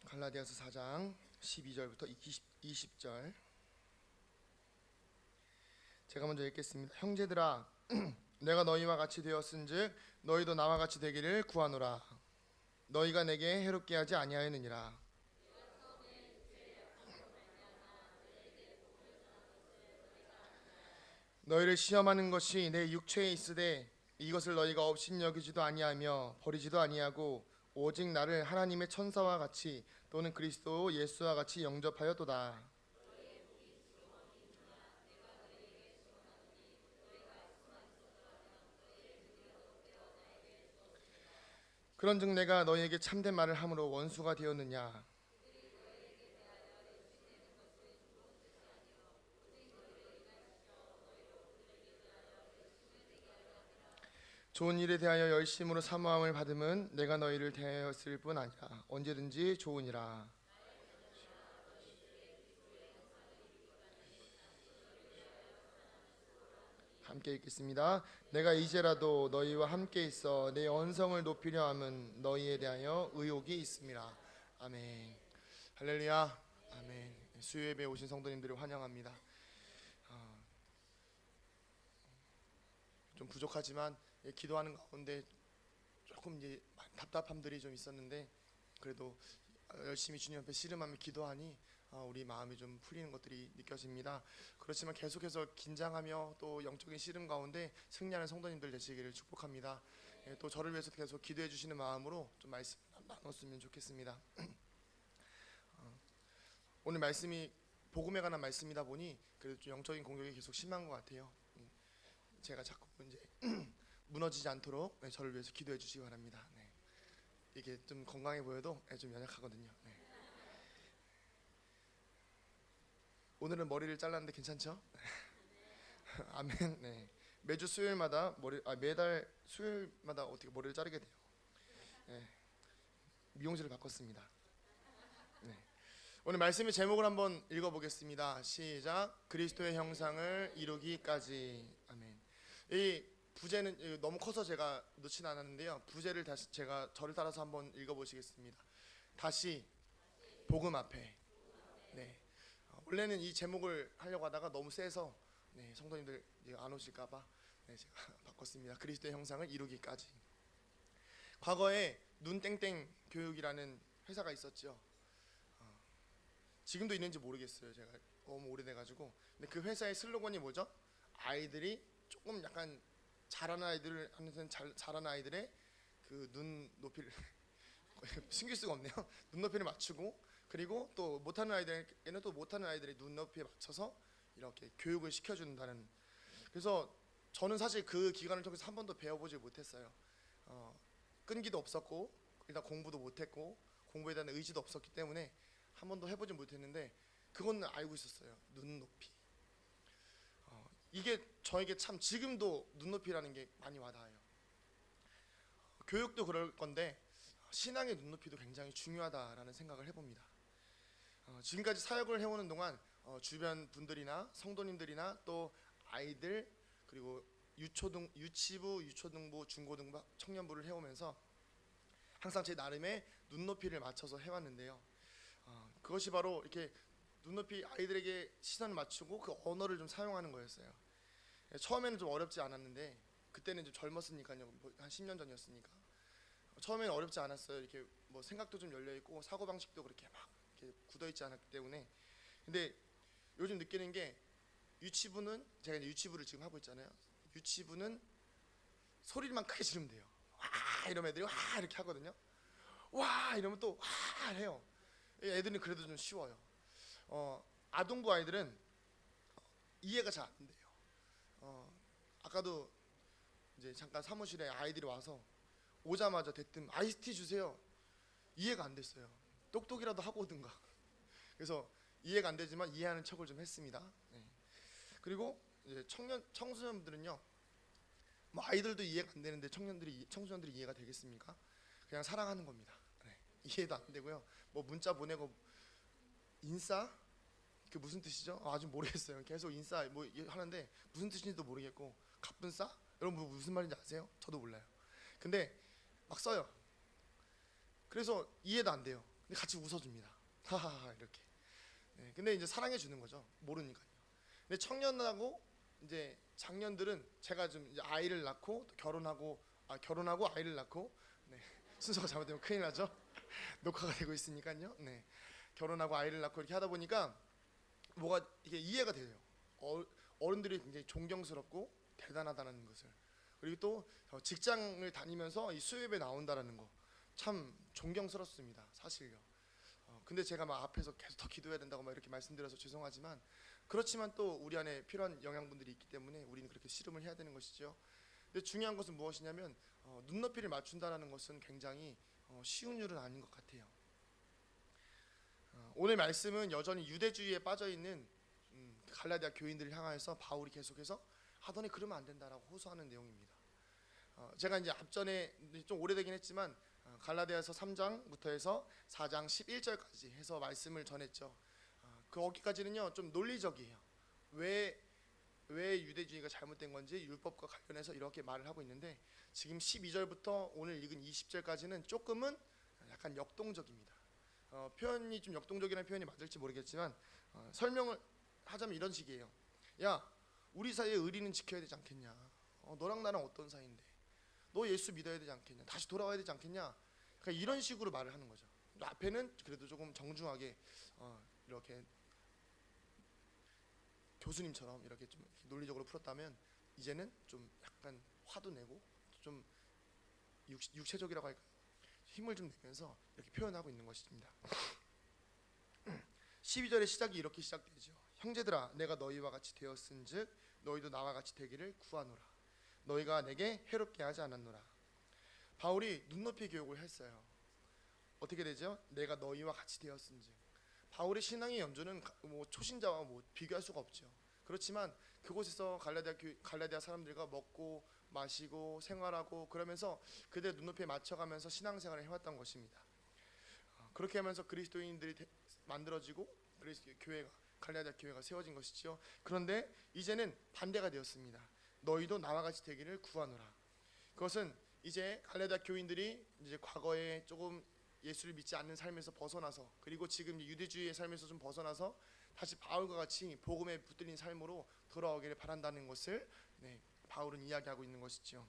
갈라디아서 4장 12절부터 20절 제가 먼저 읽겠습니다. 형제들아, 내가 너희와 같이 되었은즉 너희도 나와 같이 되기를 구하노라. 너희가 내게 해롭게 하지 아니하였느니라. 너희를 시험하는 것이 내 육체에 있으되 이것을 너희가 업신여기지도 아니하며 버리지도 아니하고 오직 나를 하나님의 천사와 같이 또는 그리스도 예수와 같이 영접하였도다. 그런즉 내가 너희에게 참된 말을 함으로 원수가 되었느냐? 좋은 일에 대하여 열심으로 사모함을 받음은 내가 너희를 대하였을 뿐 아니라 언제든지 좋으니라. 함께 읽겠습니다. 내가 이제라도 너희와 함께 있어 내 언성을 높이려 함은 너희에 대하여 의욕이 있음이라. 아멘. 할렐루야. 아멘. 수요예배에 오신 성도님들을 환영합니다. 좀 부족하지만 기도하는 가운데 조금 이제 답답함들이 좀 있었는데 그래도 열심히 주님 앞에 씨름하며 기도하니 우리 마음이 좀 풀리는 것들이 느껴집니다. 그렇지만 계속해서 긴장하며 또 영적인 씨름 가운데 승리하는 성도님들 되시기를 축복합니다. 또 저를 위해서 계속 기도해 주시는 마음으로 좀 말씀 나눴으면 좋겠습니다. 오늘 말씀이 복음에 관한 말씀이다 보니 그래도 좀 영적인 공격이 계속 심한 것 같아요. 제가 자꾸 이제 무너지지 않도록 저를 위해서 기도해 주시기 바랍니다. 네. 이게 좀 건강해 보여도 좀 연약하거든요. 네. 오늘은 머리를 잘랐는데 괜찮죠? 아멘. 네. 매주 수요일마다 매달 수요일마다 어떻게 머리를 자르게 돼요. 네. 미용실을 바꿨습니다. 네. 오늘 말씀의 제목을 한번 읽어보겠습니다. 시작. 그리스도의 형상을 이루기까지. 아멘. 이 부제는 너무 커서 제가 넣지는 않았는데요. 부제를 다시 제가 저를 따라서 한번 읽어보시겠습니다. 다시 복음 앞에. 네. 원래는 이 제목을 하려고 하다가 너무 세서 성도님들 안 오실까봐 제가 바꿨습니다. 그리스도의 형상을 이루기까지. 과거에 눈땡땡 교육이라는 회사가 있었죠. 지금도 있는지 모르겠어요. 제가 너무 오래돼가지고. 근데 그 회사의 슬로건이 뭐죠? 아이들이 조금 약간 잘하는 아이들한테는 잘하는 아이들의 그 눈 높이를 숨길 수가 없네요. 눈 높이를 맞추고 그리고 또 못하는 아이들에게는 또 못하는 아이들의 눈 높이에 맞춰서 이렇게 교육을 시켜준다는. 그래서 저는 사실 그 기간을 통해서 한 번도 배워보지 못했어요. 끈기도 없었고 일단 공부도 못했고 공부에 대한 의지도 없었기 때문에 한 번도 해보지 못했는데 그건 알고 있었어요. 눈 높이. 이게 저에게 참 지금도 눈높이라는 게 많이 와닿아요. 교육도 그럴 건데 신앙의 눈높이도 굉장히 중요하다라는 생각을 해봅니다. 지금까지 사역을 해오는 동안 주변 분들이나 성도님들이나 또 아이들 그리고 유치부, 유초등부, 중고등부, 청년부를 해오면서 항상 제 나름의 눈높이를 맞춰서 해왔는데요. 그것이 바로 이렇게 눈높이 아이들에게 시선을 맞추고 그 언어를 좀 사용하는 거였어요. 처음에는 좀 어렵지 않았는데 그때는 좀 젊었으니까요. 한 10년 전이었으니까 처음에는 어렵지 않았어요. 이렇게 뭐 생각도 좀 열려 있고 사고 방식도 그렇게 막 이렇게 굳어 있지 않았기 때문에. 근데 요즘 느끼는 게 유치부는 제가 이제 유치부를 지금 하고 있잖아요. 유치부는 소리만 크게 지르면 돼요. 와 이러면 애들이 와 이렇게 하거든요. 와 이러면 또 와 해요. 애들은 그래도 좀 쉬워요. 아동부 아이들은 이해가 잘 안 돼요. 아까도 이제 잠깐 사무실에 아이들이 와서 오자마자 대뜸 아이스티 주세요. 이해가 안 됐어요. 똑똑이라도 하고 오든가. 그래서 이해가 안 되지만 이해하는 척을 좀 했습니다. 네. 그리고 이제 청소년들은요. 뭐 아이들도 이해가 안 되는데 청소년들이 이해가 되겠습니까? 그냥 사랑하는 겁니다. 네. 이해도 안 되고요. 뭐 문자 보내고 인싸 그 무슨 뜻이죠? 아직 모르겠어요. 계속 인싸 뭐 하는데 무슨 뜻인지도 모르겠고 갑분싸? 여러분 뭐 무슨 말인지 아세요? 저도 몰라요. 근데 막 써요. 그래서 이해도 안 돼요. 근데 같이 웃어줍니다. 하하하 이렇게. 네, 근데 이제 사랑해 주는 거죠. 모르니까요. 근데 청년하고 이제 장년들은 제가 좀 이제 아이를 낳고 또 결혼하고 아이를 낳고 네, 순서가 잘못되면 큰일 나죠. 녹화가 되고 있으니까요. 네, 결혼하고 아이를 낳고 이렇게 하다 보니까 뭐가 이게 이해가 돼요. 어른들이 굉장히 존경스럽고 대단하다는 것을. 그리고 또 직장을 다니면서 이 수협에 나온다라는 거 참 존경스럽습니다. 사실요. 근데 제가 막 앞에서 계속 더 기도해야 된다고 막 이렇게 말씀드려서 죄송하지만 그렇지만 또 우리 안에 필요한 영양분들이 있기 때문에 우리는 그렇게 씨름을 해야 되는 것이죠. 근데 중요한 것은 무엇이냐면 눈높이를 맞춘다라는 것은 굉장히 쉬운 일은 아닌 것 같아요. 오늘 말씀은 여전히 유대주의에 빠져 있는 갈라디아 교인들을 향하여서 바울이 계속해서 너네 그러면 안 된다라고 호소하는 내용입니다. 제가 이제 앞전에 좀 오래되긴 했지만 갈라디아서 3장부터 해서 4장 11절까지 해서 말씀을 전했죠. 거기까지는요 좀 논리적이에요. 왜 유대주의가 잘못된 건지 율법과 관련해서 이렇게 말을 하고 있는데 지금 12절부터 오늘 읽은 20절까지는 조금은 약간 역동적입니다. 표현이 좀 역동적이라는 표현이 맞을지 모르겠지만 설명을 하자면 이런 식이에요. 야, 우리 사이에 의리는 지켜야 되지 않겠냐? 너랑 나랑 어떤 사이인데? 너 예수 믿어야 되지 않겠냐? 다시 돌아와야 되지 않겠냐? 그러니까 이런 식으로 말을 하는 거죠. 앞에는 그래도 조금 정중하게 이렇게 교수님처럼 이렇게 좀 논리적으로 풀었다면 이제는 좀 약간 화도 내고 좀 육체적이라고 할까요? 힘을 좀 내면서 이렇게 표현하고 있는 것입니다. 12절의 시작이 이렇게 시작되죠. 형제들아 내가 너희와 같이 되었은즉 너희도 나와 같이 되기를 구하노라. 너희가 내게 해롭게 하지 않았노라. 바울이 눈높이 교육을 했어요. 어떻게 되죠? 내가 너희와 같이 되었은즉. 바울의 신앙의 연주는 뭐 초신자와 뭐 비교할 수가 없죠. 그렇지만 그곳에서 갈라디아 사람들과 먹고 마시고 생활하고 그러면서 그들의 눈높이에 맞춰가면서 신앙생활을 해왔던 것입니다. 그렇게 하면서 그리스도인들이 만들어지고 그리스도 교회가 갈라디아 교회가 세워진 것이죠. 그런데 이제는 반대가 되었습니다. 너희도 나와 같이 되기를 구하노라. 그것은 이제 갈라디아 교인들이 이제 과거에 조금 예수를 믿지 않는 삶에서 벗어나서 그리고 지금 유대주의의 삶에서 좀 벗어나서 다시 바울과 같이 복음에 붙들린 삶으로 돌아오기를 바란다는 것을 바울은 이야기하고 있는 것이죠.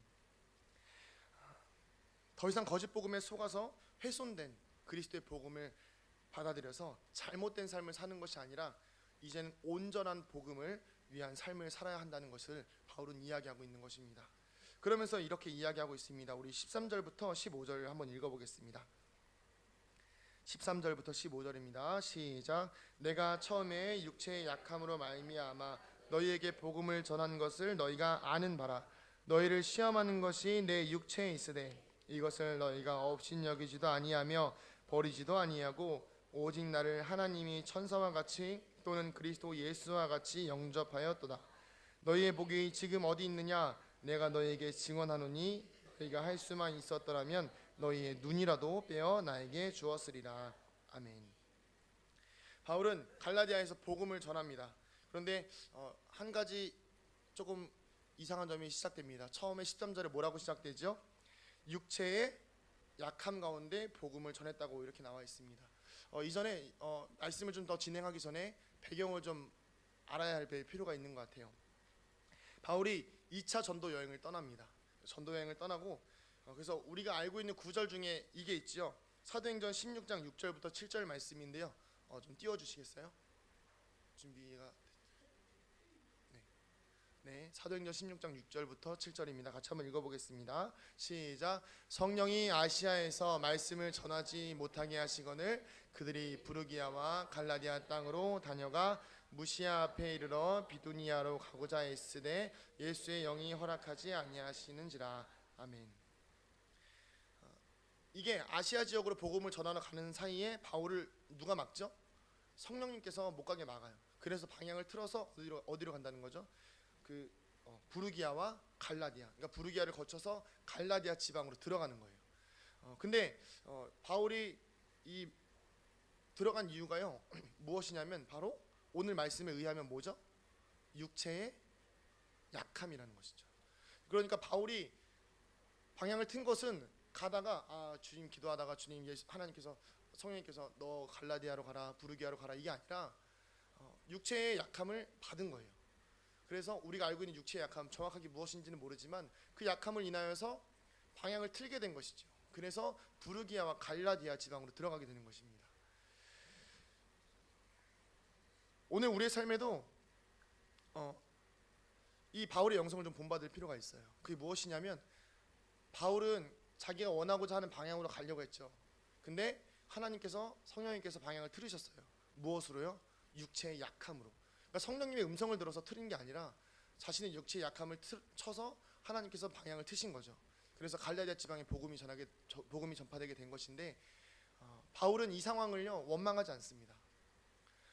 더 이상 거짓 복음에 속아서 훼손된 그리스도의 복음을 받아들여서 잘못된 삶을 사는 것이 아니라 이제는 온전한 복음을 위한 삶을 살아야 한다는 것을 바울은 이야기하고 있는 것입니다. 그러면서 이렇게 이야기하고 있습니다. 우리 13절부터 15절을 한번 읽어보겠습니다. 13절부터 15절입니다. 시작. 내가 처음에 육체의 약함으로 말미암아 너희에게 복음을 전한 것을 너희가 아는 바라. 너희를 시험하는 것이 내 육체에 있으되 이것을 너희가 업신여기지도 아니하며 버리지도 아니하고 오직 나를 하나님이 천사와 같이 또는 그리스도 예수와 같이 영접하였도다. 너희의 복이 지금 어디 있느냐? 내가 너희에게 증언하노니 너희가 할 수만 있었더라면 너희의 눈이라도 빼어 나에게 주었으리라. 아멘. 바울은 갈라디아에서 복음을 전합니다. 그런데 한 가지 조금 이상한 점이 시작됩니다. 처음에 13절에 뭐라고 시작되죠? 육체의 약함 가운데 복음을 전했다고 이렇게 나와 있습니다. 이전에 말씀을 좀 더 진행하기 전에 배경을 좀 알아야 할 필요가 있는 것 같아요. 바울이 2차 전도 여행을 떠납니다. 전도 여행을 떠나고 그래서 우리가 알고 있는 구절 중에 이게 있죠. 사도행전 16장 6절부터 7절 말씀인데요. 좀 띄워주시겠어요? 준비가 네, 사도행전 16장 6절부터 7절입니다. 같이 한번 읽어보겠습니다. 시작. 성령이 아시아에서 말씀을 전하지 못하게 하시거늘 그들이 부르기아와 갈라디아 땅으로 다녀가 무시아 앞에 이르러 비두니아로 가고자 했으되 예수의 영이 허락하지 아니하시는지라. 아멘. 이게 아시아 지역으로 복음을 전하러 가는 사이에 바울을 누가 막죠? 성령님께서 못 가게 막아요. 그래서 방향을 틀어서 어디로 간다는 거죠? 부르기아와 갈라디아, 그러니까 부르기아를 거쳐서 갈라디아 지방으로 들어가는 거예요. 근데 바울이 이 들어간 이유가요 무엇이냐면 바로 오늘 말씀에 의하면 뭐죠? 육체의 약함이라는 것이죠. 그러니까 바울이 방향을 튼 것은 가다가 주님 기도하다가 주님 하나님께서 성령님께서 너 갈라디아로 가라 부르기아로 가라 이게 아니라 육체의 약함을 받은 거예요. 그래서 우리가 알고 있는 육체의 약함 정확하게 무엇인지는 모르지만 그 약함을 인하여서 방향을 틀게 된 것이죠. 그래서 부르기아와 갈라디아 지방으로 들어가게 되는 것입니다. 오늘 우리의 삶에도 이 바울의 영성을 좀 본받을 필요가 있어요. 그게 무엇이냐면 바울은 자기가 원하고자 하는 방향으로 가려고 했죠. 근데 하나님께서 성령님께서 방향을 틀으셨어요. 무엇으로요? 육체의 약함으로. 그러니까 성령님의 음성을 들어서 틀린 게 아니라 자신의 육체의 약함을 쳐서 하나님께서 방향을 트신 거죠. 그래서 갈라디아 지방에 복음이 전파되게 된 것인데 바울은 이 상황을요 원망하지 않습니다.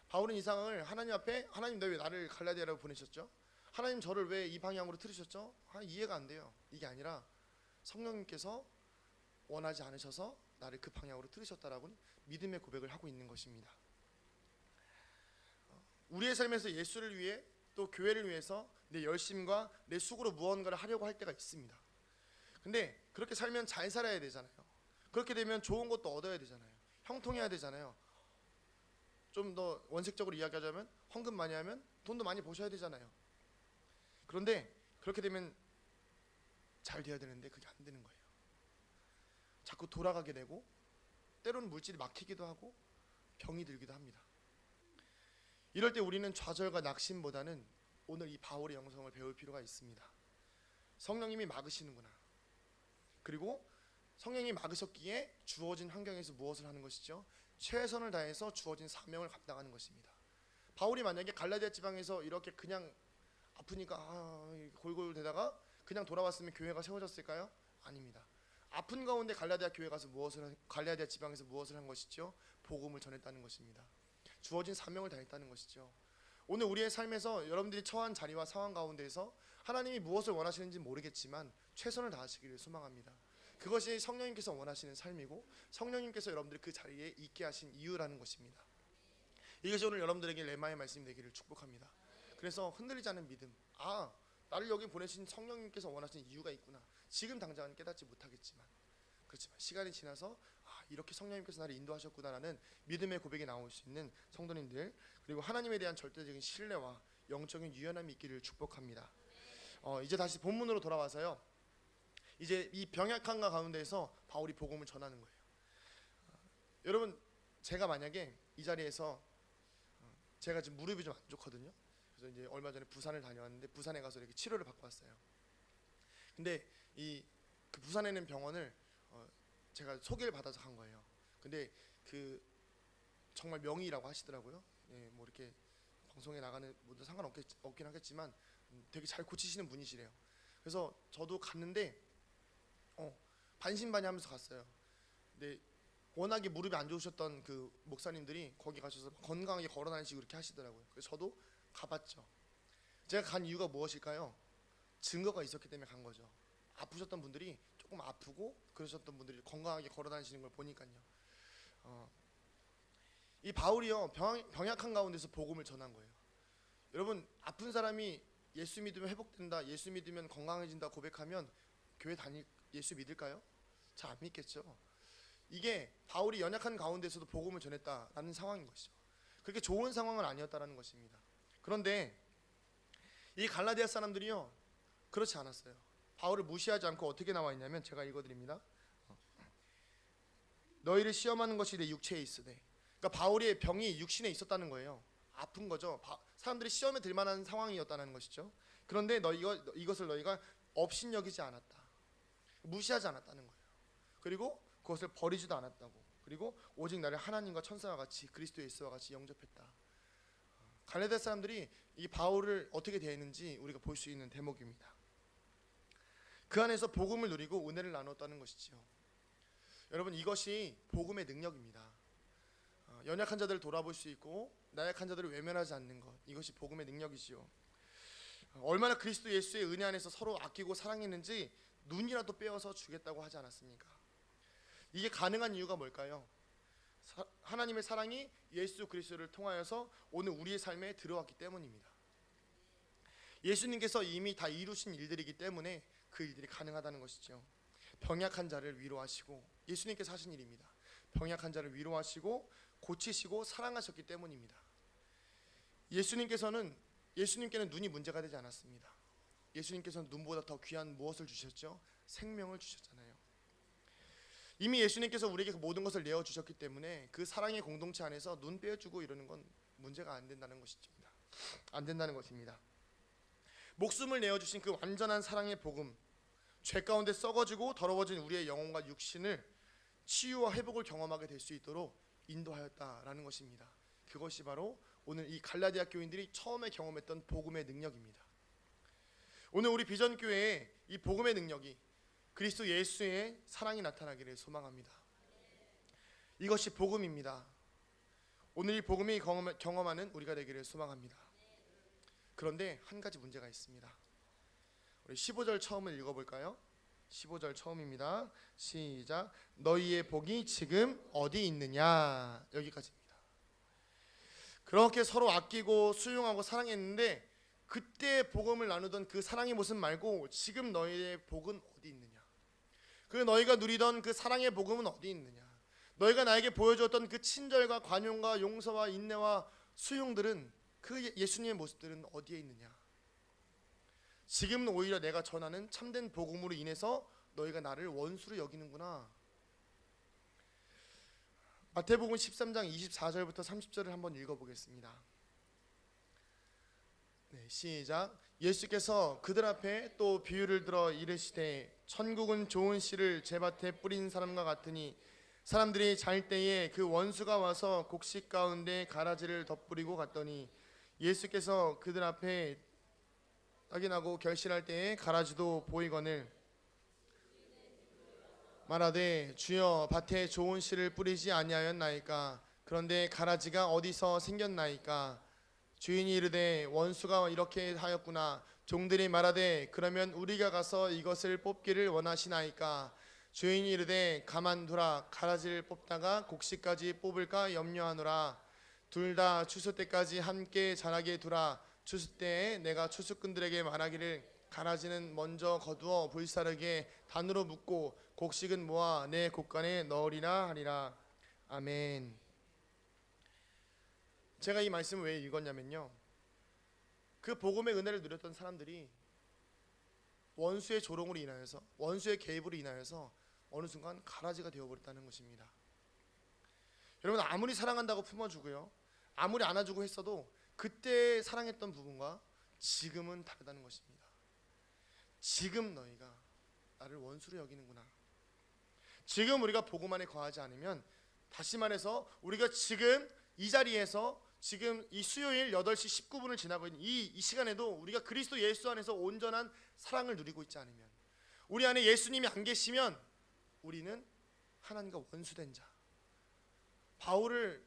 바울은 이 상황을 하나님 앞에 하나님 왜 나를 갈라디아로 보내셨죠? 하나님 저를 왜 이 방향으로 틀으셨죠? 이해가 안 돼요. 이게 아니라 성령님께서 원하지 않으셔서 나를 그 방향으로 틀으셨다라고 믿음의 고백을 하고 있는 것입니다. 우리의 삶에서 예수를 위해 또 교회를 위해서 내 열심과 내 수고로 무언가를 하려고 할 때가 있습니다. 근데 그렇게 살면 잘 살아야 되잖아요. 그렇게 되면 좋은 것도 얻어야 되잖아요. 형통해야 되잖아요. 좀 더 원색적으로 이야기하자면 헌금 많이 하면 돈도 많이 버셔야 되잖아요. 그런데 그렇게 되면 잘 돼야 되는데 그게 안 되는 거예요. 자꾸 돌아가게 되고 때로는 물질이 막히기도 하고 병이 들기도 합니다. 이럴 때 우리는 좌절과 낙심보다는 오늘 이 바울의 영성을 배울 필요가 있습니다. 성령님이 막으시는구나. 그리고 성령님이 막으셨기에 주어진 환경에서 무엇을 하는 것이죠? 최선을 다해서 주어진 사명을 감당하는 것입니다. 바울이 만약에 갈라디아 지방에서 이렇게 그냥 아프니까 골골대다가 그냥 돌아왔으면 교회가 세워졌을까요? 아닙니다. 아픈 가운데 갈라디아 지방에서 무엇을 한 것이죠? 복음을 전했다는 것입니다. 주어진 사명을 다했다는 것이죠. 오늘 우리의 삶에서 여러분들이 처한 자리와 상황 가운데에서 하나님이 무엇을 원하시는지 모르겠지만 최선을 다하시기를 소망합니다. 그것이 성령님께서 원하시는 삶이고 성령님께서 여러분들을 그 자리에 있게 하신 이유라는 것입니다. 이것이 오늘 여러분들에게 레마의 말씀이 되기를 축복합니다. 그래서 흔들리지 않은 믿음, 나를 여기 보내신 성령님께서 원하시는 이유가 있구나. 지금 당장은 깨닫지 못하겠지만 그렇지만 시간이 지나서 이렇게 성령님께서 나를 인도하셨구나라는 믿음의 고백이 나올 수 있는 성도님들, 그리고 하나님에 대한 절대적인 신뢰와 영적인 유연함이 있기를 축복합니다. 이제 다시 본문으로 돌아와서요, 이제 이 병약함과 가운데에서 바울이 복음을 전하는 거예요. 여러분, 제가 만약에 이 자리에서 제가 지금 무릎이 좀 안 좋거든요. 그래서 이제 얼마 전에 부산을 다녀왔는데 부산에 가서 이렇게 치료를 받고 왔어요. 근데 그 부산에 있는 병원을 제가 소개를 받아서 간 거예요. 근데 그 정말 명의라고 하시더라고요. 뭐 이렇게 방송에 나가는 뭐도 상관없긴 하겠지만 되게 잘 고치시는 분이시래요. 그래서 저도 갔는데 반신반의하면서 갔어요. 근데 워낙에 무릎이 안 좋으셨던 그 목사님들이 거기 가셔서 건강하게 걸어다니시고 이렇게 하시더라고요. 그래서 저도 가봤죠. 제가 간 이유가 무엇일까요? 증거가 있었기 때문에 간 거죠. 아프셨던 분들이 조금 아프고 그러셨던 분들이 건강하게 걸어다니시는 걸 보니까요. 이 바울이요 병약한 가운데서 복음을 전한 거예요. 여러분, 아픈 사람이 예수 믿으면 회복된다, 예수 믿으면 건강해진다 고백하면 교회 예수 믿을까요? 잘 안 믿겠죠. 이게 바울이 연약한 가운데서도 복음을 전했다라는 상황인 것이죠. 그렇게 좋은 상황은 아니었다라는 것입니다. 그런데 이 갈라디아 사람들이요, 그렇지 않았어요. 바울을 무시하지 않고 어떻게 나와 있냐면, 제가 읽어드립니다. 너희를 시험하는 것이 내 육체에 있으되, 그러니까 바울의 병이 육신에 있었다는 거예요. 아픈 거죠. 사람들이 시험에 들 만한 상황이었다는 것이죠. 그런데 이것을 너희가 업신여기지 않았다, 무시하지 않았다는 거예요. 그리고 그것을 버리지도 않았다고. 그리고 오직 나를 하나님과 천사와 같이 그리스도 예수와 같이 영접했다. 갈라디아 사람들이 이 바울을 어떻게 대했는지 우리가 볼 수 있는 대목입니다. 그 안에서 복음을 누리고 은혜를 나눴다는 것이지요. 여러분, 이것이 복음의 능력입니다. 연약한 자들을 돌아볼 수 있고 나약한 자들을 외면하지 않는 것, 이것이 복음의 능력이지요. 얼마나 그리스도 예수의 은혜 안에서 서로 아끼고 사랑했는지 눈이라도 빼어서 주겠다고 하지 않았습니까? 이게 가능한 이유가 뭘까요? 하나님의 사랑이 예수 그리스도를 통하여서 오늘 우리의 삶에 들어왔기 때문입니다. 예수님께서 이미 다 이루신 일들이기 때문에 그 일들이 가능하다는 것이죠. 병약한 자를 위로하시고, 예수님께서 하신 일입니다. 병약한 자를 위로하시고 고치시고 사랑하셨기 때문입니다. 예수님께는 눈이 문제가 되지 않았습니다. 예수님께서는 눈보다 더 귀한 무엇을 주셨죠? 생명을 주셨잖아요. 이미 예수님께서 우리에게 모든 것을 내어주셨기 때문에 그 사랑의 공동체 안에서 눈 빼어주고 이러는 건 문제가 안 된다는 것입니다. 안 된다는 것입니다. 목숨을 내어주신 그 완전한 사랑의 복음, 죄 가운데 썩어지고 더러워진 우리의 영혼과 육신을 치유와 회복을 경험하게 될 수 있도록 인도하였다라는 것입니다. 그것이 바로 오늘 이 갈라디아 교인들이 처음에 경험했던 복음의 능력입니다. 오늘 우리 비전교회에 이 복음의 능력이, 그리스도 예수의 사랑이 나타나기를 소망합니다. 이것이 복음입니다. 오늘 이 복음이 경험하는 우리가 되기를 소망합니다. 그런데 한 가지 문제가 있습니다. 우리 15절 처음을 읽어볼까요? 15절 처음입니다. 시작. 너희의 복이 지금 어디 있느냐, 여기까지입니다. 그렇게 서로 아끼고 수용하고 사랑했는데 그때 복음을 나누던 그 사랑의 모습 말고 지금 너희의 복은 어디 있느냐, 그 너희가 누리던 그 사랑의 복음은 어디 있느냐, 너희가 나에게 보여줬던 그 친절과 관용과 용서와 인내와 수용들은, 그 예수님의 모습들은 어디에 있느냐. 지금은 오히려 내가 전하는 참된 복음으로 인해서 너희가 나를 원수로 여기는구나. 마태복음 13장 24절부터 30절을 한번 읽어보겠습니다. 네, 시작. 예수께서 그들 앞에 또 비유를 들어 이르시되, 천국은 좋은 씨를 제밭에 뿌린 사람과 같으니 사람들이 잘 때에 그 원수가 와서 곡식 가운데 가라지를 덧뿌리고 갔더니 예수께서 그들 앞에 확인하고 결실할 때에 가라지도 보이거늘 말하되, 주여 밭에 좋은 씨를 뿌리지 아니하였나이까? 그런데 가라지가 어디서 생겼나이까? 주인이 이르되, 원수가 이렇게 하였구나. 종들이 말하되, 그러면 우리가 가서 이것을 뽑기를 원하시나이까? 주인이 이르되, 가만두라. 가라지를 뽑다가 곡식까지 뽑을까 염려하노라. 둘 다 추수 때까지 함께 자라게 두라. 추수 때에 내가 추수꾼들에게 말하기를, 가라지는 먼저 거두어 불사르게 단으로 묶고 곡식은 모아 내 곡간에 넣으리라 하리라. 아멘. 제가 이 말씀을 왜 읽었냐면요, 그 복음의 은혜를 누렸던 사람들이 원수의 조롱으로 인하여서, 원수의 개입으로 인하여서 어느 순간 가라지가 되어버렸다는 것입니다. 여러분, 아무리 사랑한다고 품어주고요, 아무리 안아주고 했어도 그때 사랑했던 부분과 지금은 다르다는 것입니다. 지금 너희가 나를 원수로 여기는구나. 지금 우리가 복음 안에 거하지 않으면, 다시 말해서 우리가 지금 이 자리에서 지금 이 수요일 8시 19분을 지나고 있는 이 시간에도 우리가 그리스도 예수 안에서 온전한 사랑을 누리고 있지 않으면, 우리 안에 예수님이 안 계시면 우리는 하나님과 원수된 자, 바울을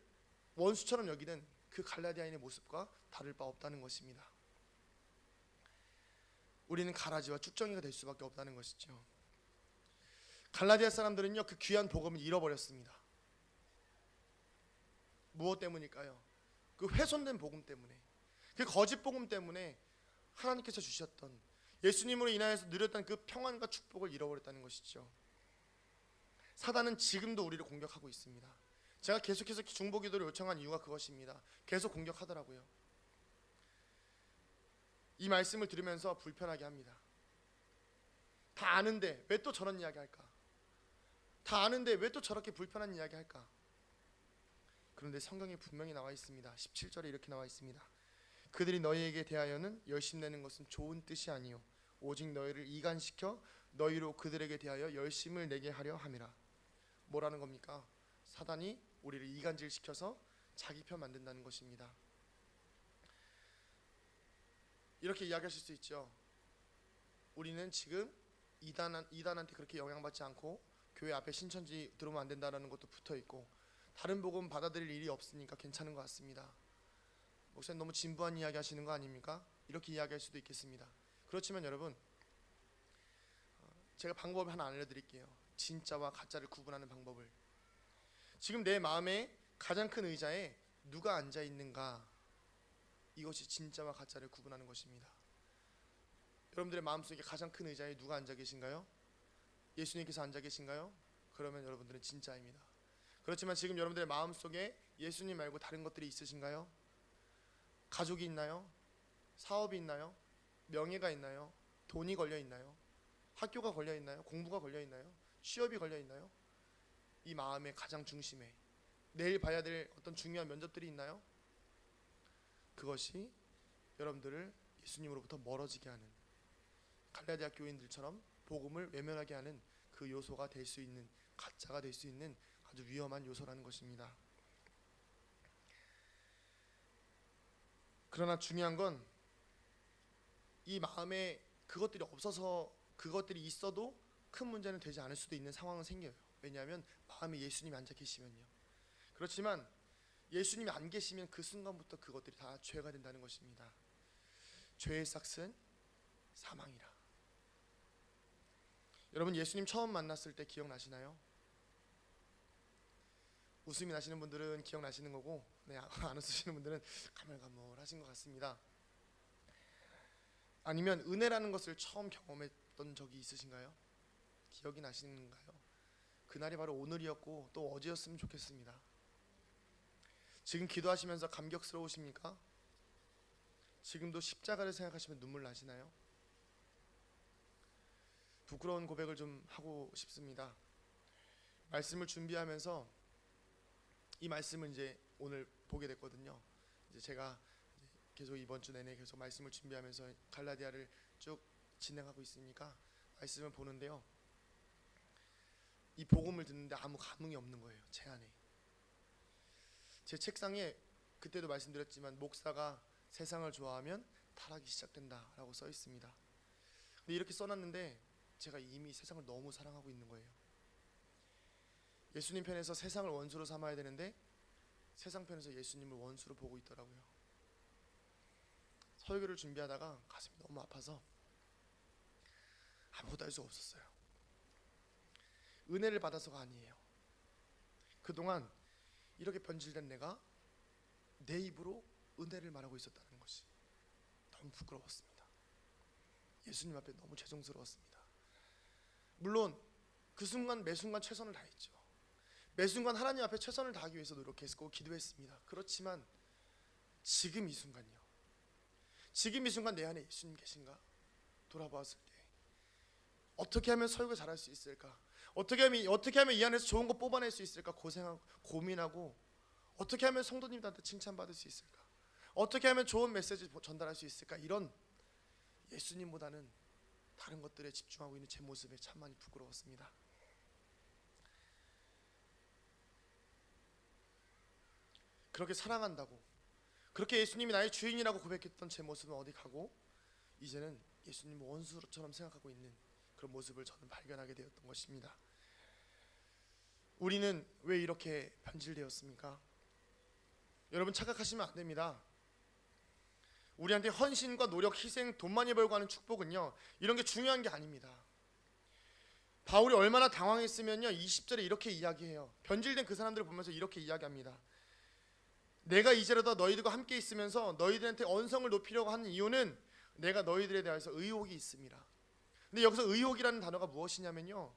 원수처럼 여기는 그 갈라디아인의 모습과 다를 바 없다는 것입니다. 우리는 가라지와 쭉정이가 될 수밖에 없다는 것이죠. 갈라디아 사람들은요, 그 귀한 복음을 잃어버렸습니다. 무엇 때문일까요? 그 훼손된 복음 때문에, 그 거짓 복음 때문에 하나님께서 주셨던, 예수님으로 인하여서 누렸던 그 평안과 축복을 잃어버렸다는 것이죠. 사단은 지금도 우리를 공격하고 있습니다. 제가 계속해서 중보기도를 요청한 이유가 그것입니다. 계속 공격하더라고요. 이 말씀을 들으면서 불편하게 합니다. 다 아는데 왜 또 저런 이야기 할까? 다 아는데 왜 또 저렇게 불편한 이야기 할까? 그런데 성경에 분명히 나와 있습니다. 17절에 이렇게 나와 있습니다. 그들이 너희에게 대하여는 열심내는 것은 좋은 뜻이 아니요 오직 너희를 이간시켜 너희로 그들에게 대하여 열심을 내게 하려 함이라. 뭐라는 겁니까? 사단이 우리를 이간질시켜서 자기 편 만든다는 것입니다. 이렇게 이야기하실 수 있죠. 우리는 지금 이단한테 그렇게 영향받지 않고 교회 앞에 신천지 들어오면 안 된다는 것도 붙어있고 다른 복음 받아들일 일이 없으니까 괜찮은 것 같습니다. 목사님 너무 진부한 이야기 하시는 거 아닙니까? 이렇게 이야기할 수도 있겠습니다. 그렇지만 여러분, 제가 방법을 하나 알려드릴게요. 진짜와 가짜를 구분하는 방법을. 지금 내 마음에 가장 큰 의자에 누가 앉아 있는가, 이것이 진짜와 가짜를 구분하는 것입니다. 여러분들의 마음속에 가장 큰 의자에 누가 앉아 계신가요? 예수님께서 앉아 계신가요? 그러면 여러분들은 진짜입니다. 그렇지만 지금 여러분들의 마음속에 예수님 말고 다른 것들이 있으신가요? 가족이 있나요? 사업이 있나요? 명예가 있나요? 돈이 걸려 있나요? 학교가 걸려 있나요? 공부가 걸려 있나요? 취업이 걸려 있나요? 이 마음의 가장 중심에 내일 봐야 될 어떤 중요한 면접들이 있나요? 그것이 여러분들을 예수님으로부터 멀어지게 하는, 갈라디아 교인들처럼 복음을 외면하게 하는 그 요소가 될 수 있는, 가짜가 될 수 있는 아주 위험한 요소라는 것입니다. 그러나 중요한 건 이 마음에 그것들이 없어서, 그것들이 있어도 큰 문제는 되지 않을 수도 있는 상황은 생겨요. 왜냐하면 마음에 예수님이 앉아 계시면요. 그렇지만 예수님이 안 계시면 그 순간부터 그것들이 다 죄가 된다는 것입니다. 죄의 삭은 사망이라. 여러분, 예수님 처음 만났을 때 기억나시나요? 웃음이 나시는 분들은 기억나시는 거고, 안 웃으시는 분들은 가물가물하신 것 같습니다. 아니면 은혜라는 것을 처음 경험했던 적이 있으신가요? 기억이 나시는가요? 그날이 바로 오늘이었고 또 어제였으면 좋겠습니다. 지금 기도하시면서 감격스러우십니까? 지금도 십자가를 생각하시면 눈물 나시나요? 부끄러운 고백을 좀 하고 싶습니다. 말씀을 준비하면서 이 말씀을 이제 오늘 보게 됐거든요. 이제 제가 계속 이번 주 내내 계속 말씀을 준비하면서 갈라디아를 쭉 진행하고 있으니까 말씀을 보는데요. 이 복음을 듣는데 아무 감흥이 없는 거예요. 제 안에. 제 책상에 그때도 말씀드렸지만 목사가 세상을 좋아하면 타락이 시작된다라고 써 있습니다. 근데 이렇게 써놨는데 제가 이미 세상을 너무 사랑하고 있는 거예요. 예수님 편에서 세상을 원수로 삼아야 되는데 세상 편에서 예수님을 원수로 보고 있더라고요. 설교를 준비하다가 가슴이 너무 아파서 아무것도 할 수가 없었어요. 은혜를 받아서가 아니에요. 그동안 이렇게 변질된 내가 내 입으로 은혜를 말하고 있었다는 것이 너무 부끄러웠습니다. 예수님 앞에 너무 죄송스러웠습니다. 물론 그 순간 매 순간 최선을 다했죠. 매 순간 하나님 앞에 최선을 다하기 위해서 노력했고 기도했습니다. 그렇지만 지금 이 순간요, 지금 이 순간 내 안에 예수님 계신가 돌아보았을 때 어떻게 하면 설교 잘할 수 있을까, 어떻게 하면 이 안에서 좋은 거 뽑아낼 수 있을까 고생하고 고민하고, 어떻게 하면 성도님들한테 칭찬받을 수 있을까, 어떻게 하면 좋은 메시지 전달할 수 있을까, 이런 예수님보다는 다른 것들에 집중하고 있는 제 모습에 참 많이 부끄러웠습니다. 그렇게 사랑한다고, 그렇게 예수님이 나의 주인이라고 고백했던 제 모습은 어디 가고 이제는 예수님을 원수처럼 생각하고 있는 그런 모습을 저는 발견하게 되었던 것입니다. 우리는 왜 이렇게 변질되었습니까? 여러분, 착각하시면 안 됩니다. 우리한테 헌신과 노력, 희생, 돈 많이 벌고 하는 축복은요, 이런 게 중요한 게 아닙니다. 바울이 얼마나 당황했으면요, 20절에 이렇게 이야기해요. 변질된 그 사람들을 보면서 이렇게 이야기합니다. 내가 이제라도 너희들과 함께 있으면서 너희들한테 언성을 높이려고 하는 이유는 내가 너희들에 대해서 의혹이 있습니다. 근데 여기서 의혹이라는 단어가 무엇이냐면요,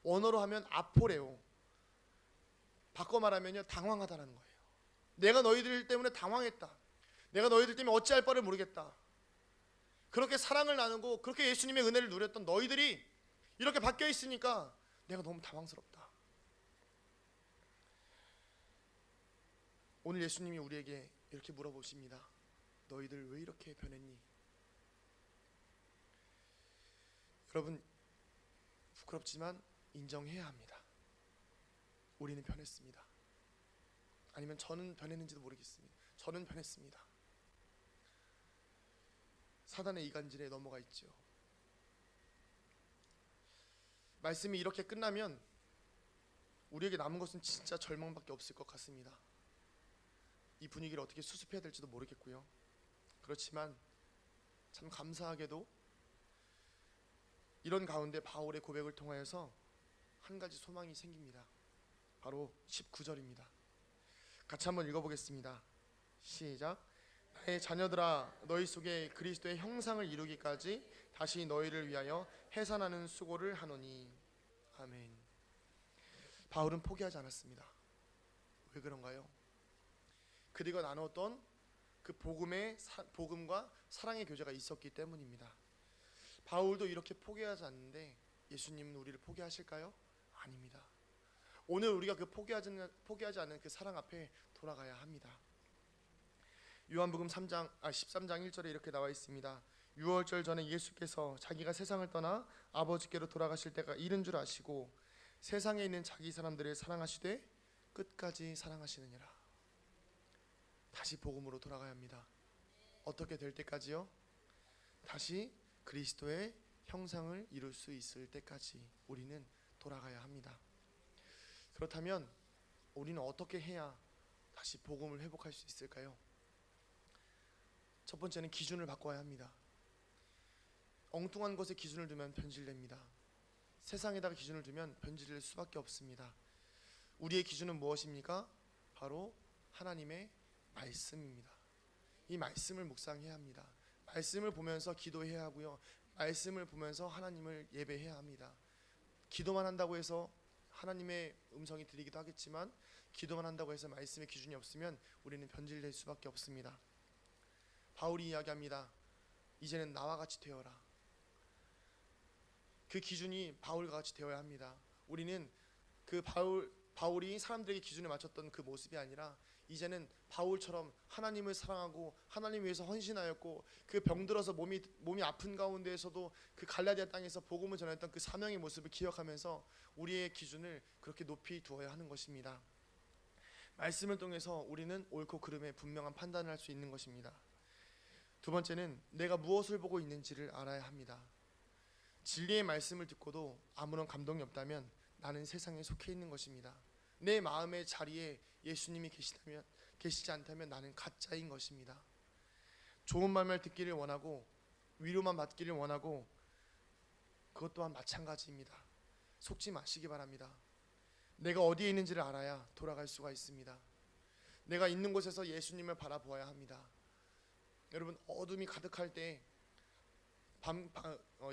원어로 하면 아포레오, 바꿔 말하면요, 당황하다라는 거예요. 내가 너희들 때문에 당황했다. 내가 너희들 때문에 어찌할 바를 모르겠다. 그렇게 사랑을 나누고 그렇게 예수님의 은혜를 누렸던 너희들이 이렇게 바뀌어 있으니까 내가 너무 당황스럽다. 오늘 예수님이 우리에게 이렇게 물어보십니다. 너희들 왜 이렇게 변했니? 여러분, 부끄럽지만 인정해야 합니다. 우리는 변했습니다. 아니면 저는 변했는지도 모르겠습니다. 저는 변했습니다. 사단의 이간질에 넘어가 있죠. 말씀이 이렇게 끝나면 우리에게 남은 것은 진짜 절망밖에 없을 것 같습니다. 이 분위기를 어떻게 수습해야 될지도 모르겠고요. 그렇지만 참 감사하게도 이런 가운데 바울의 고백을 통하여서 한 가지 소망이 생깁니다. 바로 19절입니다. 같이 한번 읽어보겠습니다. 시작. 나의 자녀들아, 너희 속에 그리스도의 형상을 이루기까지 다시 너희를 위하여 해산하는 수고를 하노니. 아멘. 바울은 포기하지 않았습니다. 왜 그런가요? 그들과 나눴던 그 복음과 사랑의 교제가 있었기 때문입니다. 바울도 이렇게 포기하지 않는데 예수님은 우리를 포기하실까요? 아닙니다. 오늘 우리가 그 포기하지 않는 그 사랑 앞에 돌아가야 합니다. 요한복음 13장 1절에 이렇게 나와 있습니다. 유월절 전에 예수께서 자기가 세상을 떠나 아버지께로 돌아가실 때가 이른 줄 아시고 세상에 있는 자기 사람들을 사랑하시되 끝까지 사랑하시느니라. 다시 복음으로 돌아가야 합니다. 어떻게 될 때까지요? 다시 그리스도의 형상을 이룰 수 있을 때까지 우리는 돌아가야 합니다. 그렇다면 우리는 어떻게 해야 다시 복음을 회복할 수 있을까요? 첫 번째는 기준을 바꿔야 합니다. 엉뚱한 것에 기준을 두면 변질됩니다. 세상에다가 기준을 두면 변질될 수밖에 없습니다. 우리의 기준은 무엇입니까? 바로 하나님의 말씀입니다. 이 말씀을 묵상해야 합니다. 말씀을 보면서 기도해야 하고요. 말씀을 보면서 하나님을 예배해야 합니다. 기도만 한다고 해서 하나님의 음성이 들리기도 하겠지만 기도만 한다고 해서 말씀의 기준이 없으면 우리는 변질될 수밖에 없습니다. 바울이 이야기합니다. 이제는 나와 같이 되어라. 그 기준이 바울과 같이 되어야 합니다. 우리는 그 바울이 사람들에게 기준을 맞췄던 그 모습이 아니라 이제는 바울처럼 하나님을 사랑하고 하나님 위해서 헌신하였고 그 병들어서 몸이 아픈 가운데에서도 그 갈라디아 땅에서 복음을 전했던 그 사명의 모습을 기억하면서 우리의 기준을 그렇게 높이 두어야 하는 것입니다. 말씀을 통해서 우리는 옳고 그름의 분명한 판단을 할 수 있는 것입니다. 두 번째는 내가 무엇을 보고 있는지를 알아야 합니다. 진리의 말씀을 듣고도 아무런 감동이 없다면 나는 세상에 속해 있는 것입니다. 내 마음의 자리에 예수님이 계시지 않다면 나는 가짜인 것입니다. 좋은 말만 듣기를 원하고 위로만 받기를 원하고 그것 또한 마찬가지입니다. 속지 마시기 바랍니다. 내가 어디에 있는지를 알아야 돌아갈 수가 있습니다. 내가 있는 곳에서 예수님을 바라보아야 합니다. 여러분, 어둠이 가득할 때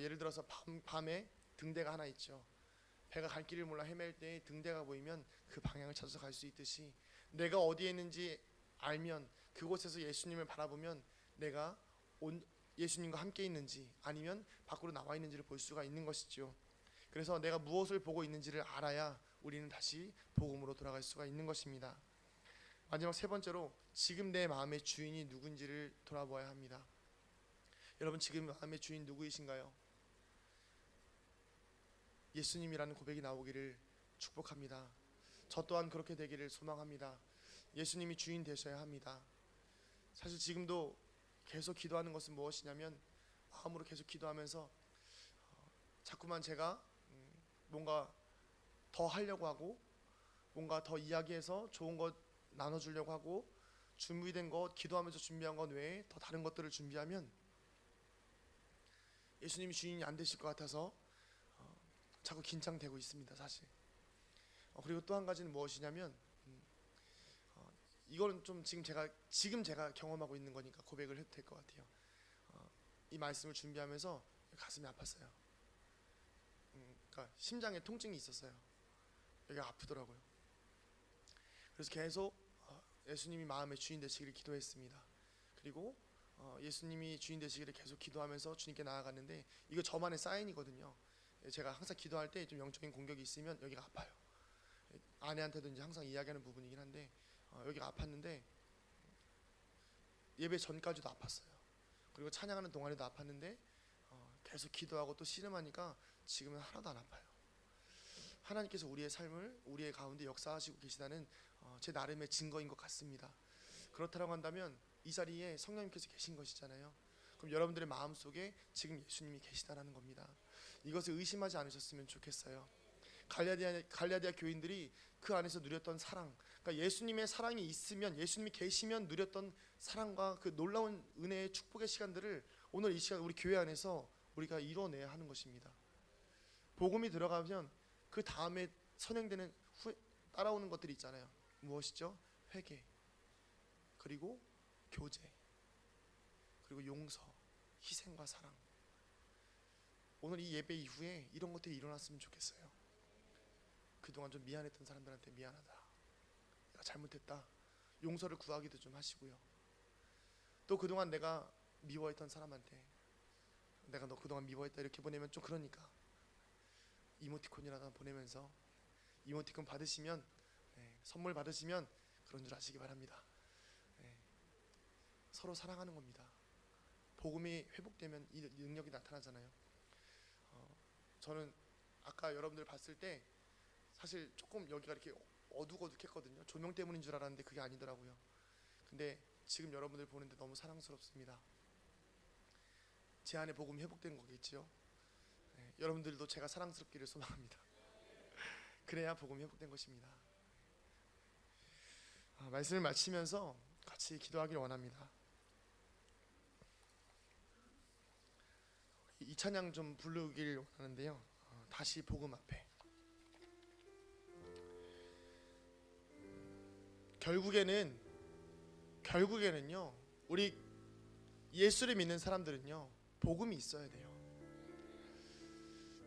예를 들어서 밤에 등대가 하나 있죠. 배가 갈 길을 몰라 헤맬 때 등대가 보이면 그 방향을 찾아서 갈 수 있듯이 내가 어디에 있는지 알면 그곳에서 예수님을 바라보면 내가 예수님과 함께 있는지 아니면 밖으로 나와 있는지를 볼 수가 있는 것이죠. 그래서 내가 무엇을 보고 있는지를 알아야 우리는 다시 복음으로 돌아갈 수가 있는 것입니다. 마지막 세 번째로 지금 내 마음의 주인이 누군지를 돌아보아야 합니다. 여러분, 지금 마음의 주인 누구이신가요? 예수님이라는 고백이 나오기를 축복합니다. 저 또한 그렇게 되기를 소망합니다. 예수님이 주인 되셔야 합니다. 사실 지금도 계속 기도하는 것은 무엇이냐면 마음으로 계속 기도하면서 자꾸만 제가 뭔가 더 하려고 하고 뭔가 더 이야기해서 좋은 것 나눠주려고 하고 준비된 것, 기도하면서 준비한 것 외에 더 다른 것들을 준비하면 예수님이 주인이 안 되실 것 같아서 자꾸 긴장되고 있습니다, 사실. 그리고 또 한 가지는 무엇이냐면 이거는 좀 지금 제가 경험하고 있는 거니까 고백을 해도 될 것 같아요. 이 말씀을 준비하면서 가슴이 아팠어요. 그러니까 심장에 통증이 있었어요. 여기가 아프더라고요. 그래서 계속 예수님이 마음의 주인 되시기를 기도했습니다. 그리고 예수님이 주인 되시기를 계속 기도하면서 주님께 나아갔는데, 이거 저만의 사인이거든요. 제가 항상 기도할 때 좀 영적인 공격이 있으면 여기가 아파요. 아내한테도 이제 항상 이야기하는 부분이긴 한데 여기가 아팠는데 예배 전까지도 아팠어요. 그리고 찬양하는 동안에도 아팠는데 계속 기도하고 또 씨름하니까 지금은 하나도 안 아파요. 하나님께서 우리의 삶을 우리의 가운데 역사하시고 계시다는 제 나름의 증거인 것 같습니다. 그렇다고 한다면 이 자리에 성령님께서 계신 것이잖아요. 그럼 여러분들의 마음속에 지금 예수님이 계시다라는 겁니다. 이것을 의심하지 않으셨으면 좋겠어요. 갈라디아 교인들이 그 안에서 누렸던 사랑, 그러니까 예수님의 사랑이 있으면, 예수님이 계시면 누렸던 사랑과 그 놀라운 은혜의 축복의 시간들을 오늘 이 시간 우리 교회 안에서 우리가 이뤄내야 하는 것입니다. 복음이 들어가면 그 다음에 선행되는 따라오는 것들이 있잖아요. 무엇이죠? 회개, 그리고 교제, 그리고 용서, 희생과 사랑. 오늘 이 예배 이후에 이런 것들이 일어났으면 좋겠어요. 그동안 좀 미안했던 사람들한테 미안하다, 내가 잘못했다, 용서를 구하기도 좀 하시고요. 또 그동안 내가 미워했던 사람한테 내가 너 그동안 미워했다 이렇게 보내면 좀 그러니까 이모티콘이라도 보내면서, 이모티콘 받으시면 선물 받으시면 그런 줄 아시기 바랍니다. 서로 사랑하는 겁니다. 복음이 회복되면 이 능력이 나타나잖아요. 저는 아까 여러분들 봤을 때 사실 조금 여기가 이렇게 어둑어둑했거든요. 조명 때문인 줄 알았는데 그게 아니더라고요. 근데 지금 여러분들 보는데 너무 사랑스럽습니다. 제 안에 복음이 회복된 거겠죠. 여러분들도 제가 사랑스럽기를 소망합니다. 그래야 복음이 회복된 것입니다. 말씀을 마치면서 같이 기도하기를 원합니다. 이 찬양 좀 부르길 원하는데요. 다시 복음 앞에. 결국에는요, 우리 예수를 믿는 사람들은요, 복음이 있어야 돼요.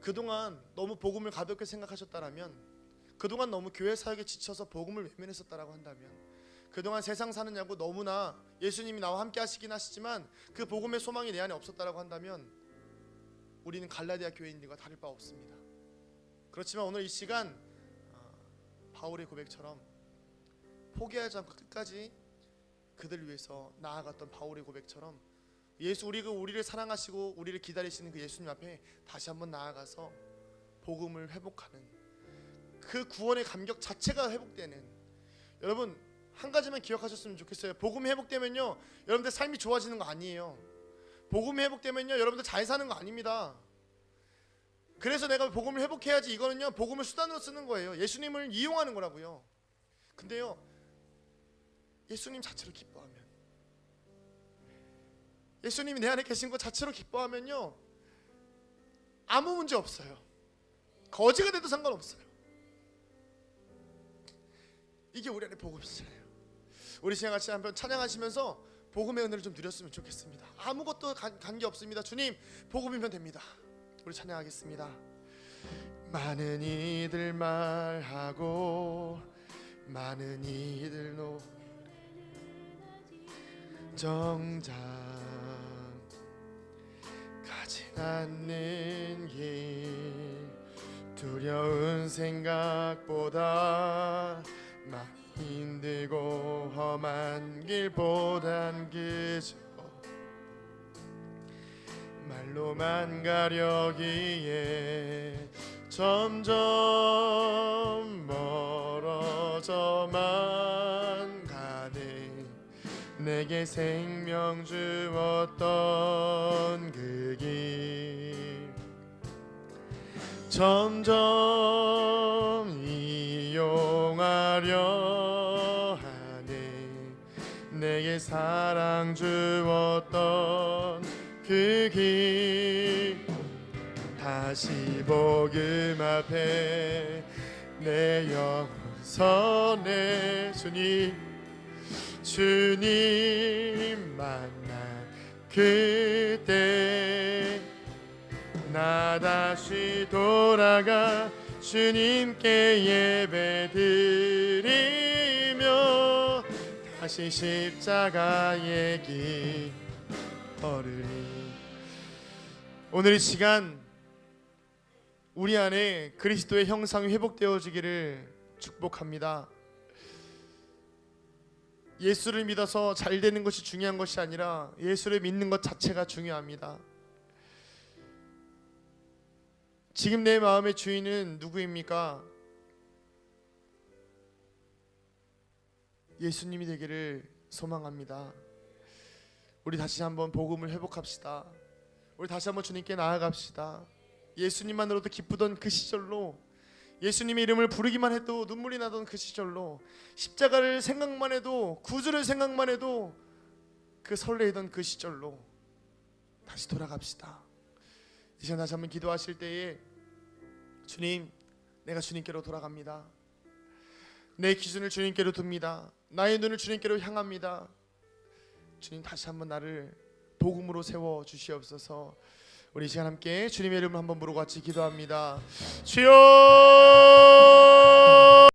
그동안 너무 복음을 가볍게 생각하셨다라면, 그동안 너무 교회 사역에 지쳐서 복음을 외면했었다라고 한다면, 그동안 세상 사느냐고 너무나 예수님이 나와 함께 하시긴 하시지만 그 복음의 소망이 내 안에 없었다라고 한다면 우리는 갈라디아 교회인들과 다를 바 없습니다. 그렇지만 오늘 이 시간 바울의 고백처럼 포기하지 않고 끝까지 그들을 위해서 나아갔던 바울의 고백처럼 우리를 사랑하시고 우리를 기다리시는 그 예수님 앞에 다시 한번 나아가서 복음을 회복하는 그 구원의 감격 자체가 회복되는, 여러분 한 가지만 기억하셨으면 좋겠어요. 복음이 회복되면요, 여러분들 삶이 좋아지는 거 아니에요. 복음이 회복되면요, 여러분들 잘 사는 거 아닙니다. 그래서 내가 복음을 회복해야지, 이거는요 복음을 수단으로 쓰는 거예요. 예수님을 이용하는 거라고요. 근데요, 예수님 자체로 기뻐하면, 예수님이 내 안에 계신 것 자체로 기뻐하면요 아무 문제 없어요. 거지가 돼도 상관없어요. 이게 우리 안에 복음이잖아요. 우리 시간 같이 한번 찬양하시면서 복음의 은혜를 좀 누렸으면 좋겠습니다. 아무것도 관계 없습니다. 주님 복음이면 됩니다. 우리 찬양하겠습니다. 많은 이들 말하고 많은 이들 정작 가지 않는 길, 두려운 생각보다 많이 힘들고 험한 길보단 그저 말로만 가려기에 점점 멀어져만 가네. 내게 생명 주었던 그 길 점점 이용하려 하네. 내게 사랑 주었던 그 길 다시 복음 앞에 내 영혼 선해. 주님 만난 그때 나 다시 돌아가 주님께 예배 드리며 다시 십자가의 길 걸으리. 오늘 이 시간 우리 안에 그리스도의 형상이 회복되어지기를 축복합니다. 예수를 믿어서 잘 되는 것이 중요한 것이 아니라 예수를 믿는 것 자체가 중요합니다. 지금 내 마음의 주인은 누구입니까? 예수님이 되기를 소망합니다. 우리 다시 한번 복음을 회복합시다. 우리 다시 한번 주님께 나아갑시다. 예수님만으로도 기쁘던 그 시절로, 예수님의 이름을 부르기만 해도 눈물이 나던 그 시절로, 십자가를 생각만 해도, 구주를 생각만 해도 그 설레이던 그 시절로 다시 돌아갑시다. 이 시간 다시 한번 기도하실 때에 주님, 내가 주님께로 돌아갑니다. 내 기준을 주님께로 둡니다. 나의 눈을 주님께로 향합니다. 주님, 다시 한번 나를 복음으로 세워 주시옵소서. 우리 이 시간 함께 주님의 이름을 한번 부르고 같이 기도합니다. 주여!